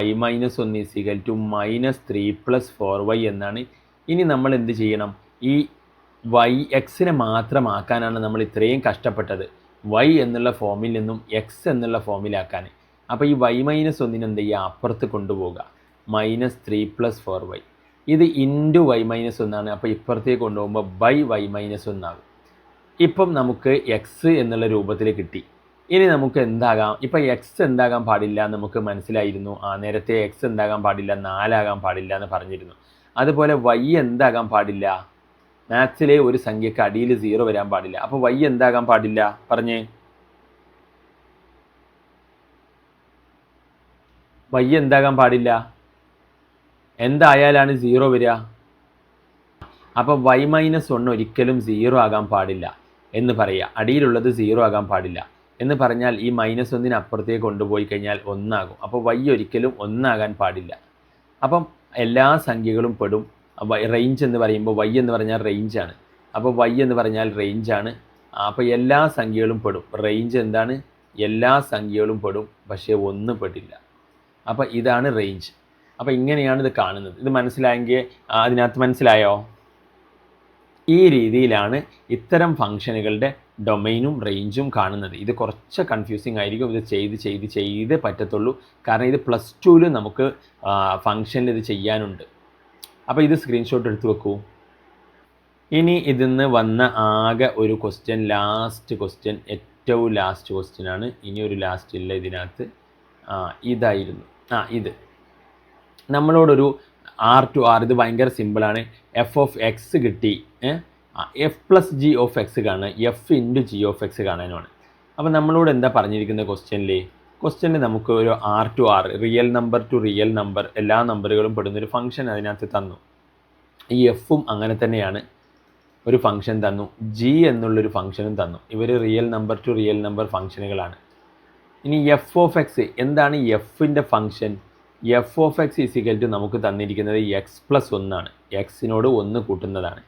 y - 1 -3 + 4y എന്നാണ്. ഇനി നമ്മൾ എന്ത് ചെയ്യണം? ഈ എക്സിനെ മാത്രമാക്കാനാണ് നമ്മൾ ഇത്രയും കഷ്ടപ്പെട്ടത്. y എന്നുള്ള ഫോമിൽ നിന്നും x എന്നുള്ള ഫോമിലാക്കാൻ. അപ്പോൾ ഈ y-1 എന്ത് ചെയ്യുക, അപ്പുറത്ത് കൊണ്ടുപോകുക. -3 + 4y. ഇത് ഇൻറ്റു y-1 ആണ്. അപ്പോൾ ഇപ്പുറത്തേക്ക് കൊണ്ടുപോകുമ്പോൾ y-1 ആകും. ഇപ്പം നമുക്ക് എക്സ് എന്നുള്ള രൂപത്തിൽ കിട്ടി. ഇനി നമുക്ക് എന്താകാം, ഇപ്പം എക്സ് എന്താകാൻ പാടില്ല നമുക്ക് മനസ്സിലായിരുന്നു. നേരത്തെ എക്സ് എന്താകാൻ പാടില്ല, 4 ആകാൻ പാടില്ല എന്ന് പറഞ്ഞിരുന്നു. അതുപോലെ y എന്താകാൻ പാടില്ല, മാത്സിലെ ഒരു സംഖ്യക്ക് അടിയിൽ 0 വരാൻ പാടില്ല. അപ്പോൾ y എന്താകാൻ പാടില്ല പറഞ്ഞേ, y എന്താകാൻ പാടില്ല, എന്തായാലാണ് 0 വരിക. അപ്പോൾ y-1 ഒരിക്കലും 0 ആകാൻ പാടില്ല എന്ന് പറയുക. അടിയിലുള്ളത് 0 ആകാൻ പാടില്ല എന്ന് പറഞ്ഞാൽ ഈ -1 അപ്പുറത്തേക്ക് കൊണ്ടുപോയി കഴിഞ്ഞാൽ 1 ആകും. അപ്പോൾ y ഒരിക്കലും 1 ആകാൻ പാടില്ല. അപ്പം എല്ലാ സംഖ്യകളും പെടും. റേഞ്ച് എന്ന് പറയുമ്പോൾ y എന്ന് പറഞ്ഞാൽ റേഞ്ചാണ്. അപ്പോൾ y എന്ന് പറഞ്ഞാൽ റേഞ്ചാണ്. അപ്പോൾ എല്ലാ സംഖ്യകളും പെടും. റേഞ്ച് എന്താണ്, എല്ലാ സംഖ്യകളും പെടും, പക്ഷേ 1 പെടില്ല. അപ്പോൾ ഇതാണ് റേഞ്ച്. അപ്പോൾ ഇങ്ങനെയാണ് ഇത് കാണുന്നത്. ഇത് മനസ്സിലായെങ്കിൽ അതിനകത്ത് മനസ്സിലായോ? ഈ രീതിയിലാണ് ഇത്തരം ഫംഗ്ഷനുകളുടെ ഡൊമൈനും റേഞ്ചും കാണുന്നത്. ഇത് കുറച്ച് കൺഫ്യൂസിങ് ആയിരിക്കും. ഇത് ചെയ്ത് പറ്റത്തുള്ളൂ. കാരണം ഇത് +2 നമുക്ക് ഫംഗ്ഷനിൽ ഇത് ചെയ്യാനുണ്ട്. അപ്പോൾ ഇത് സ്ക്രീൻഷോട്ട് എടുത്ത് വെക്കൂ. ഇനി ഇതിന്ന് വന്ന ആകെ ഒരു ക്വസ്റ്റ്യൻ, ഏറ്റവും ലാസ്റ്റ് ക്വസ്റ്റ്യൻ ആണ്. ഇനി ഒരു ലാസ്റ്റ് ഇല്ല ഇതിനകത്ത്. ഇതായിരുന്നു ഇത് നമ്മളോടൊരു R ഇത് ഭയങ്കര സിമ്പിളാണ്. f(x) കിട്ടി. f+g(x) കാണുക, f(g)(x) കാണാനുമാണ്. അപ്പോൾ നമ്മളോട് എന്താ പറഞ്ഞിരിക്കുന്നത് ക്വസ്റ്റ്യനിൽ നമുക്ക് ഒരു R real number to real number എല്ലാ നമ്പറുകളും പെടുന്നൊരു ഫംഗ്ഷൻ അതിനകത്ത് തന്നു. ഈ എഫും അങ്ങനെ തന്നെയാണ്, ഒരു ഫംഗ്ഷൻ തന്നു. g എന്നുള്ളൊരു ഫംഗ്ഷനും തന്നു. ഇവർ real number to real number ഫംഗ്ഷനുകളാണ്. ഇനി f(x) എന്താണ് എഫിൻ്റെ ഫംഗ്ഷൻ? f(x) നമുക്ക് തന്നിരിക്കുന്നത് x+1 ആണ്. എക്സിനോട് 1 കൂട്ടുന്നതാണ്.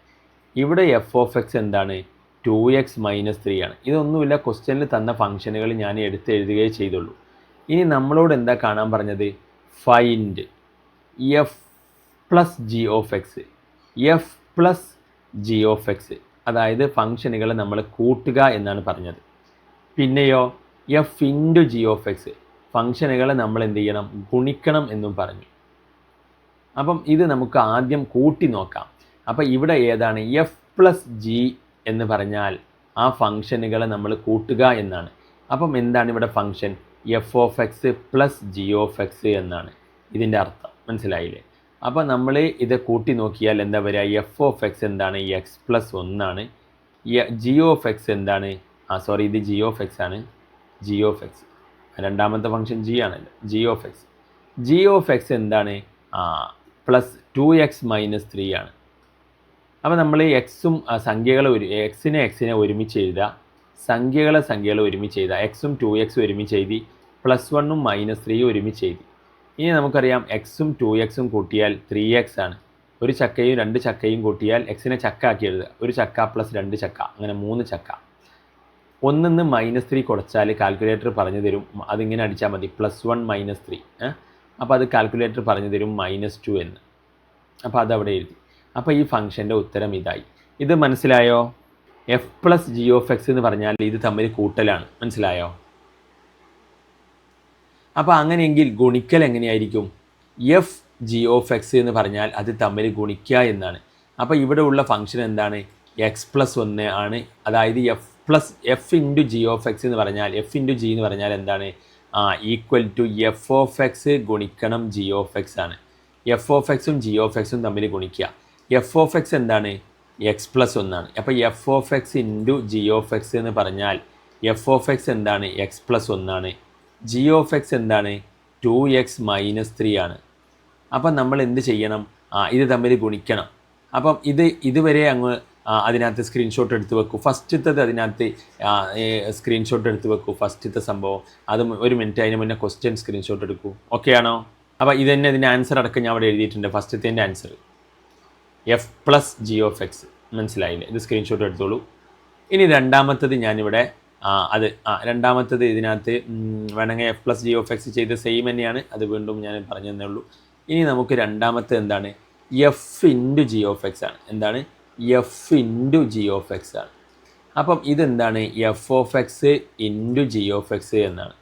ഇവിടെ f(x) എന്താണ്? 2x - 3 ആണ്. ഇതൊന്നുമില്ല, ക്വസ്റ്റ്യനിൽ തന്ന ഫംഗ്ഷനുകൾ ഞാൻ എഴുതുകയേ ചെയ്തുള്ളൂ. ഇനി നമ്മളോട് എന്താ കാണാൻ പറഞ്ഞത്? ഫൈൻഡ് f+g(x), അതായത് ഫംഗ്ഷനുകളെ നമ്മൾ കൂട്ടുക എന്നാണ് പറഞ്ഞത്. പിന്നെയോ f(g)(x), ഫംഗ്ഷനുകളെ നമ്മൾ എന്ത് ചെയ്യണം? ഗുണിക്കണം എന്നും പറഞ്ഞു. അപ്പം ഇത് നമുക്ക് ആദ്യം കൂട്ടി നോക്കാം. അപ്പോൾ ഇവിടെ ഏതാണ്? f+g എന്ന് പറഞ്ഞാൽ ആ ഫംഗ്ഷനുകളെ നമ്മൾ കൂട്ടുക എന്നാണ്. അപ്പം എന്താണ് ഇവിടെ ഫംഗ്ഷൻ? f(x+g)(x) എന്നാണ് ഇതിൻ്റെ അർത്ഥം. മനസ്സിലായില്ലേ? അപ്പോൾ നമ്മൾ ഇത് കൂട്ടി നോക്കിയാൽ എന്താ വരിക? f(x) എന്താണ്? x+1 ആണ്. g(x) എന്താണ്? ഇത് g(x) ആണ്. g(x) രണ്ടാമത്തെ ഫംഗ്ഷൻ g ആണല്ലോ. g(x) എന്താണ്? +2x - 3 ആണ്. അപ്പോൾ നമ്മൾ എക്സും എക്സിനെ ഒരുമിച്ച് എഴുതുക, സംഖ്യകളെ ഒരുമിച്ച് എഴുതുക. എക്സും 2x ഒരുമിച്ച് എഴുതി, +1ഉം -3 ഒരുമിച്ച് എഴുതി. ഇനി നമുക്കറിയാം എക്സും 2xും കൂട്ടിയാൽ 3x ആണ്. ഒരു ചക്കയും 2 ചക്കയും കൂട്ടിയാൽ എക്സിനെ ചക്ക ആക്കി എഴുതുക. ഒരു ചക്ക +2 ചക്ക, അങ്ങനെ 3 ചക്ക. 1 -3 കുറച്ചാൽ കാൽക്കുലേറ്റർ പറഞ്ഞു തരും. അതിങ്ങനെ അടിച്ചാൽ മതി, +1 - 3. അപ്പോൾ അത് കാൽക്കുലേറ്റർ പറഞ്ഞു തരും -2 എന്ന്. അപ്പോൾ അതവിടെ എഴുതി. അപ്പോൾ ഈ ഫംഗ്ഷൻ്റെ ഉത്തരം ഇതായി. ഇത് മനസ്സിലായോ? f+g(x) എന്ന് പറഞ്ഞാൽ ഇത് തമ്മിൽ കൂട്ടലാണ്. മനസ്സിലായോ? അപ്പോൾ അങ്ങനെയെങ്കിൽ ഗുണിക്കൽ എങ്ങനെയായിരിക്കും? f(g)(x) എന്ന് പറഞ്ഞാൽ അത് തമ്മിൽ ഗുണിക്കുക എന്നാണ്. അപ്പോൾ ഇവിടെ ഉള്ള ഫംഗ്ഷൻ എന്താണ്? x+1 ആണ്. അതായത് f(g)(x) എന്ന് പറഞ്ഞാൽ f(g) എന്ന് പറഞ്ഞാൽ എന്താണ്? = f(x) ഗുണിക്കണം g(x) ആണ്. f(x)ഉം g(x)ഉം തമ്മിൽ ഗുണിക്കുക. f(x) എന്താണ്? x+1 ആണ്. അപ്പോൾ f(x) × g(x) എന്ന് പറഞ്ഞാൽ f(x) എന്താണ്? x+1 ആണ്. g(x) എന്താണ്? 2x - 3 ആണ്. അപ്പം നമ്മൾ എന്ത് ചെയ്യണം? ഇത് തമ്മിൽ ഗുണിക്കണം. അപ്പം ഇതുവരെ അങ്ങ് അതിനകത്ത് സ്ക്രീൻഷോട്ട് എടുത്ത് വെക്കൂ. ഫസ്റ്റത്തത് അതിനകത്ത് സ്ക്രീൻഷോട്ട് എടുത്ത് വെക്കൂ. ഫസ്റ്റത്തെ സംഭവം അത് ഒരു മിനിറ്റ്, അതിന് മുന്നേ ക്വസ്റ്റ്യൻ സ്ക്രീൻഷോട്ട് എടുക്കൂ. ഓക്കെ ആണോ? അപ്പോൾ ഇതന്നെ ഇതിൻ്റെ ആൻസർ അടക്കം ഞാൻ അവിടെ എഴുതിയിട്ടുണ്ട്. ഫസ്റ്റത്തേൻ്റെ ആൻസർ f+g(x). മനസ്സിലായില്ലേ? ഇത് സ്ക്രീൻഷോട്ട് എടുത്തോളൂ. ഇനി രണ്ടാമത്തത് ഞാനിവിടെ രണ്ടാമത്തത് ഇതിനകത്ത് വേണമെങ്കിൽ f+g(x) ചെയ്ത് സെയിം തന്നെയാണ്. അത് വീണ്ടും ഞാൻ പറഞ്ഞു തന്നേ ഉള്ളൂ. ഇനി നമുക്ക് രണ്ടാമത്തെ എന്താണ്? f(g)(x) ആണ്. എന്താണ്? f(g)(x) അപ്പം ഇതെന്താണ്? f(x) × g(x) എന്നാണ്.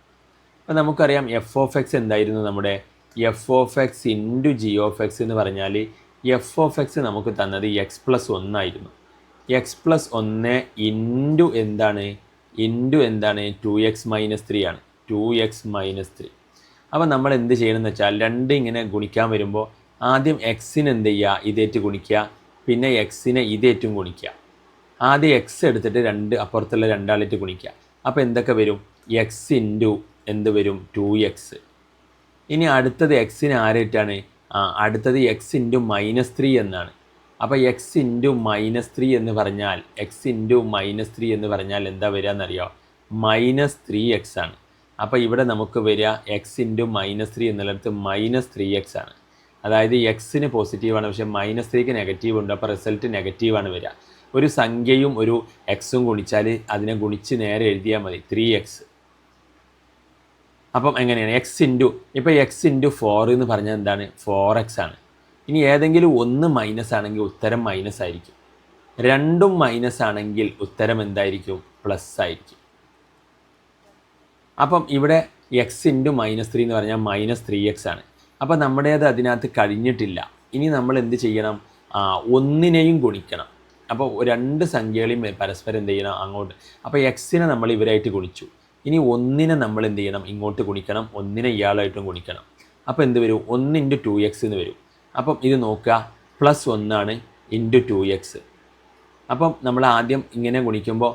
അപ്പോൾ നമുക്കറിയാം എഫ് ഓഫ് എക്സ് എന്തായിരുന്നു നമ്മുടെ F of X into G of X എന്ന് പറഞ്ഞാൽ എഫ് ഓഫ് എക്സ് നമുക്ക് തന്നത് എക്സ് പ്ലസ് ഒന്നായിരുന്നു. എക്സ് പ്ലസ് ഒന്ന് ഇൻറ്റു എന്താണ് 2x-3 ആണ്. 2x-3. അപ്പോൾ നമ്മൾ എന്ത് ചെയ്യണമെന്ന് വെച്ചാൽ രണ്ട് ഇങ്ങനെ ഗുണിക്കാൻ വരുമ്പോൾ ആദ്യം എക്സിന് എന്ത് ചെയ്യുക, ഇതേറ്റ് ഗുണിക്കുക, പിന്നെ എക്സിനെ ഇതേറ്റും ഗുണിക്കുക. ആദ്യം എക്സ് എടുത്തിട്ട് അപ്പുറത്തുള്ള രണ്ടാളിട്ട് ഗുണിക്കുക. അപ്പോൾ എന്തൊക്കെ വരും? എക്സ് ഇൻറ്റു എന്ത് വരും? 2x. ഇനി അടുത്തത് എക്സിന് ആരായിട്ടാണ്? അടുത്തത് എക്സ് ഇൻറ്റു -3 എന്നാണ്. അപ്പോൾ എക്സ് ഇൻറ്റു -3 എന്ന് പറഞ്ഞാൽ എന്താ വരിക എന്നറിയോ? -3x ആണ്. അപ്പോൾ ഇവിടെ നമുക്ക് വരിക എക്സ് ഇൻറ്റു -3 എന്നുള്ളിടത്ത് -3x ആണ്. അതായത് എക്സിന് പോസിറ്റീവാണ്, പക്ഷേ -3ക്ക് നെഗറ്റീവ് ഉണ്ട്. അപ്പോൾ റിസൾട്ട് നെഗറ്റീവാണ് വരിക. ഒരു സംഖ്യയും ഒരു എക്സും ഗുണിച്ചാൽ അതിനെ ഗുണിച്ച് നേരെ എഴുതിയാൽ മതി 3x. അപ്പം എങ്ങനെയാണ് ഇപ്പോൾ എക്സ് ഇൻറ്റു 4 എന്ന് പറഞ്ഞാൽ എന്താണ്? 4x ആണ്. ഇനി ഏതെങ്കിലും ഒന്ന് മൈനസ് ആണെങ്കിൽ ഉത്തരം മൈനസ് ആയിരിക്കും. രണ്ടും മൈനസ് ആണെങ്കിൽ ഉത്തരം എന്തായിരിക്കും? പ്ലസ് ആയിരിക്കും. അപ്പം ഇവിടെ എക്സ് ഇൻറ്റു -3 എന്ന് പറഞ്ഞാൽ -3x ആണ്. അപ്പം നമ്മുടേത് അതിനകത്ത് കഴിഞ്ഞിട്ടില്ല. ഇനി നമ്മൾ എന്ത് ചെയ്യണം? ഒന്നിനെയും ഗുണിക്കണം. അപ്പോൾ രണ്ട് സംഖ്യകളെയും പരസ്പരം എന്ത് ചെയ്യണം? അങ്ങോട്ട്. അപ്പോൾ എക്സിനെ നമ്മൾ ഇവരായിട്ട് ഗുണിച്ചു. ഇനി ഒന്നിനെ നമ്മൾ എന്ത് ചെയ്യണം? ഇങ്ങോട്ട് ഗുണിക്കണം. ഒന്നിനെ ഇയാളായിട്ടും ഗുണിക്കണം. അപ്പോൾ എന്ത് വരും? 1 × 2x എന്ന് വരും. അപ്പം ഇത് നോക്കുക, +1 ഇൻറ്റു 2x. അപ്പം നമ്മൾ ആദ്യം ഇങ്ങനെ ഗുണിക്കുമ്പോൾ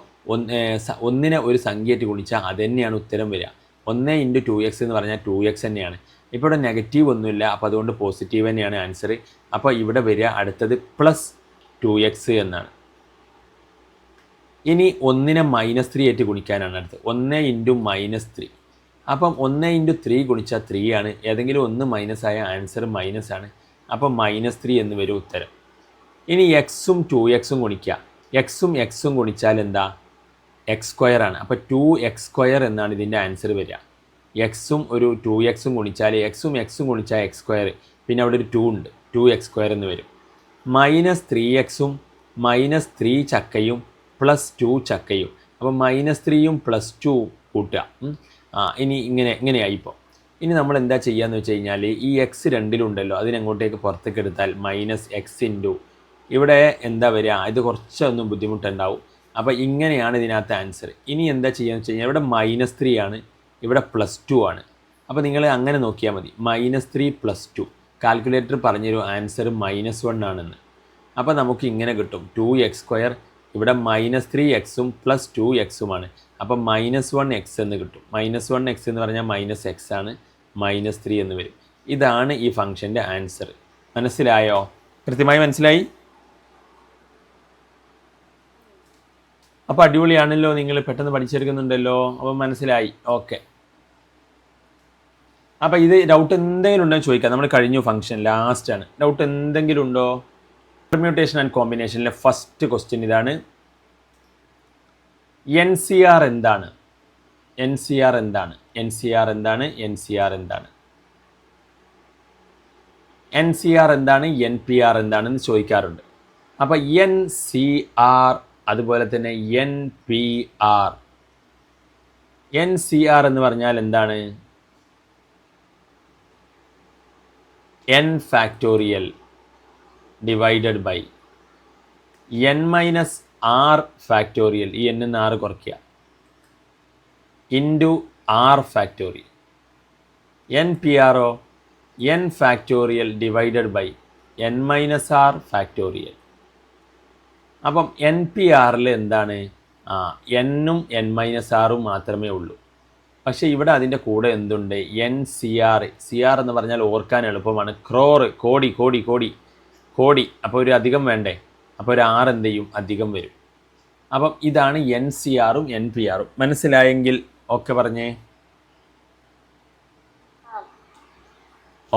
ഒന്നിനെ ഒരു സംഖ്യയായിട്ട് ഗുണിച്ചാൽ അത് തന്നെയാണ് ഉത്തരം വരിക. 1 × 2x എന്ന് പറഞ്ഞാൽ 2x തന്നെയാണ്. ഇപ്പോൾ ഇവിടെ നെഗറ്റീവ് ഒന്നുമില്ല, അപ്പോൾ അതുകൊണ്ട് പോസിറ്റീവ് തന്നെയാണ് ആൻസർ. അപ്പോൾ ഇവിടെ വരിക അടുത്തത് +2x എന്നാണ്. ഇനി ഒന്നിനെ -3 ആയിട്ട് ഗുണിക്കാനാണ് അടുത്തത്. 1 × -3. അപ്പം 1 × 3 ഗുണിച്ചാൽ 3 ആണ്. ഏതെങ്കിലും ഒന്ന് മൈനസ് ആയ ആൻസർ മൈനസ് ആണ്. അപ്പം -3 എന്ന് വരും ഉത്തരം. ഇനി എക്സും 2x ഗുണിക്കുക. എക്സും ഗുണിച്ചാൽ എന്താ? x² ആണ്. അപ്പോൾ 2x² എന്നാണ് ഇതിൻ്റെ ആൻസർ വരിക. എക്സും ഒരു 2x ഗുണിച്ചാൽ എക്സും ഗുണിച്ചാൽ x², പിന്നെ അവിടെ ഒരു 2 ഉണ്ട്, 2x² എന്ന് വരും. -3x -3 ചക്കയും +2 ചക്കയും. അപ്പോൾ -3യും +2 കൂട്ടുക. ഇനി ഇങ്ങനെയായിപ്പോൾ. ഇനി നമ്മൾ എന്താ ചെയ്യുകയെന്ന് വെച്ച് കഴിഞ്ഞാൽ ഈ എക്സ് രണ്ടിലുണ്ടല്ലോ, അതിനെങ്ങോട്ടേക്ക് പുറത്തേക്ക് എടുത്താൽ -x ഇൻറ്റു ഇവിടെ എന്താ വരിക? ഇത് കുറച്ചൊന്നും ബുദ്ധിമുട്ടുണ്ടാവും. അപ്പോൾ ഇങ്ങനെയാണ് ഇതിനകത്ത് ആൻസർ. ഇനി എന്താ ചെയ്യുകയെന്ന് വെച്ച് കഴിഞ്ഞാൽ ഇവിടെ -3 ആണ്, ഇവിടെ +2 ആണ്. അപ്പോൾ നിങ്ങൾ അങ്ങനെ നോക്കിയാൽ മതി. -3 +2 കാൽക്കുലേറ്റർ പറഞ്ഞൊരു ആൻസർ -1 ആണെന്ന്. അപ്പോൾ നമുക്ക് ഇങ്ങനെ കിട്ടും 2x². ഇവിടെ -3x +2x അപ്പം -1x എന്ന് കിട്ടും. -1x എന്ന് പറഞ്ഞാൽ -x ആണ്, -3 എന്ന് വരും. ഇതാണ് ഈ ഫംഗ്ഷൻ്റെ ആൻസർ. മനസ്സിലായോ? കൃത്യമായി മനസ്സിലായി? അപ്പോൾ അടിപൊളിയാണല്ലോ, നിങ്ങൾ പെട്ടെന്ന് പഠിച്ചെടുക്കുന്നുണ്ടല്ലോ. അപ്പോൾ മനസ്സിലായി. ഓക്കെ. അപ്പോൾ ഇത് ഡൗട്ട് എന്തെങ്കിലും ഉണ്ടോ എന്ന് ചോദിക്കാം. നമ്മൾ കഴിഞ്ഞു ഫംഗ്ഷൻ ലാസ്റ്റാണ്. ഡൗട്ട് എന്തെങ്കിലും ഉണ്ടോ? പെർമ്യൂട്ടേഷൻ ആൻഡ് കോമ്പിനേഷനിലെ ഫസ്റ്റ് ക്വസ്റ്റ്യൻ ഇതാണ്. NCR എന്താണ്? NCR എന്താണ്? NCR എന്താണ്? NCR എന്താണ്? NCR എന്താണ്? NPR എന്താണെന്ന് ചോദിക്കാറുണ്ട്. അപ്പോൾ NCR അതുപോലെ തന്നെ NPR. NCR എന്ന് പറഞ്ഞാൽ എന്താണ്? n factorial divided by n - r factorial. ഈ n നിന്ന് r കുറയ്ക്കുക into r factorial. NPR n factorial divided by n - r factorial. അപ്പം NPRൽ എന്താണ്? n-ഉം n - r-ഉം മാത്രമേ ഉള്ളൂ. പക്ഷേ ഇവിടെ അതിൻ്റെ കൂടെ എന്തുണ്ട്? NCR. CR എന്ന് പറഞ്ഞാൽ ഓർക്കാൻ എളുപ്പമാണ്. ക്രോർ, കോടി കോടി കോടി കോടി. അപ്പോൾ ഒരു അധികം വേണ്ടേ? അപ്പോൾ ഒരു 6 എന്ത് ചെയ്യും? അധികം വരും. അപ്പം ഇതാണ് NCR-ഉം NPR-ഉം. മനസ്സിലായെങ്കിൽ ഓക്കെ പറഞ്ഞേ.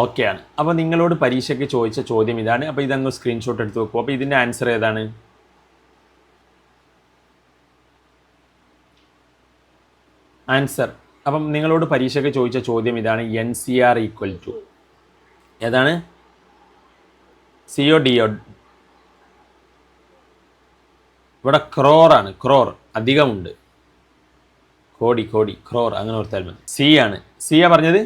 ഓക്കെയാണ്. അപ്പോൾ നിങ്ങളോട് പരീക്ഷയ്ക്ക് ചോദിച്ച ചോദ്യം ഇതാണ്. അപ്പോൾ ഇതങ്ങ് സ്ക്രീൻഷോട്ട് എടുത്ത് വെക്കും. അപ്പോൾ ഇതിൻ്റെ ആൻസർ ഏതാണ്? ആൻസർ. അപ്പം നിങ്ങളോട് പരീക്ഷയ്ക്ക് ചോദിച്ച ചോദ്യം ഇതാണ്. NCR = ഏതാണ്? CO DO. ഇവിടെ ക്രോറാണ്. ക്രോർ അധികമുണ്ട്. കോടി ക്രോർ അങ്ങനെ ഓർത്താൽ മതി. സി ആണ്. സിയാ പറഞ്ഞത്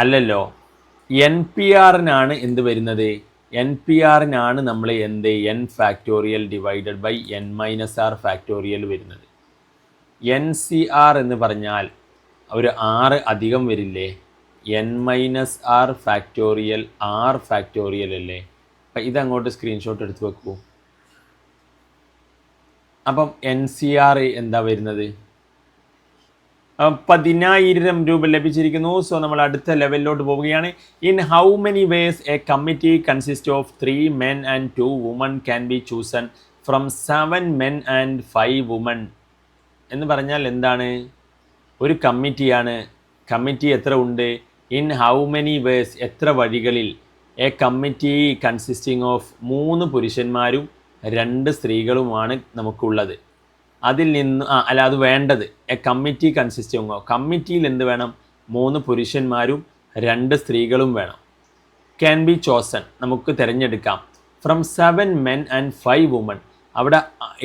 അല്ലല്ലോ. എൻ പി ആറിനാണ് എന്ത് വരുന്നത്? എൻ പി ആറിനാണ് നമ്മൾ എന്ത് N factorial divided by N minus R factorial വരുന്നത്. എൻ സി ആർ എന്ന് പറഞ്ഞാൽ ഒരു 6 അധികം വരില്ലേ? N minus R factorial R factorial അല്ലേ? അപ്പം ഇതങ്ങോട്ട് സ്ക്രീൻഷോട്ട് എടുത്ത് വെക്കൂ. അപ്പം എൻ സി ആർ എന്താ വരുന്നത്? 10,000 രൂപ ലഭിച്ചിരിക്കുന്നു. സോ നമ്മൾ അടുത്ത ലെവലിലോട്ട് പോവുകയാണ്. In how many vase A committee consist of 3 men and 2 women can be chosen from 7 men and 5 women എന്ന് പറഞ്ഞാൽ എന്താണ്? ഒരു കമ്മിറ്റിയാണ്. കമ്മിറ്റി എത്ര ഉണ്ട്? ഇൻ ഹൗ മെനി വേസ് എത്ര വഴികളിൽ എ കമ്മിറ്റി കൺസിസ്റ്റിംഗ് ഓഫ് 3 പുരുഷന്മാരും 2 സ്ത്രീകളുമാണ് നമുക്കുള്ളത്. അതിൽ നിന്ന് അല്ല അത് വേണ്ടത് എ കമ്മിറ്റി കൺസിസ്റ്റിംഗ് ഓഫ് കമ്മിറ്റിയിൽ എന്ത് വേണം? 3 പുരുഷന്മാരും 2 സ്ത്രീകളും വേണം. ക്യാൻ ബി ചോസൺ നമുക്ക് തിരഞ്ഞെടുക്കാം. ഫ്രം 7 men and 5 women അവിടെ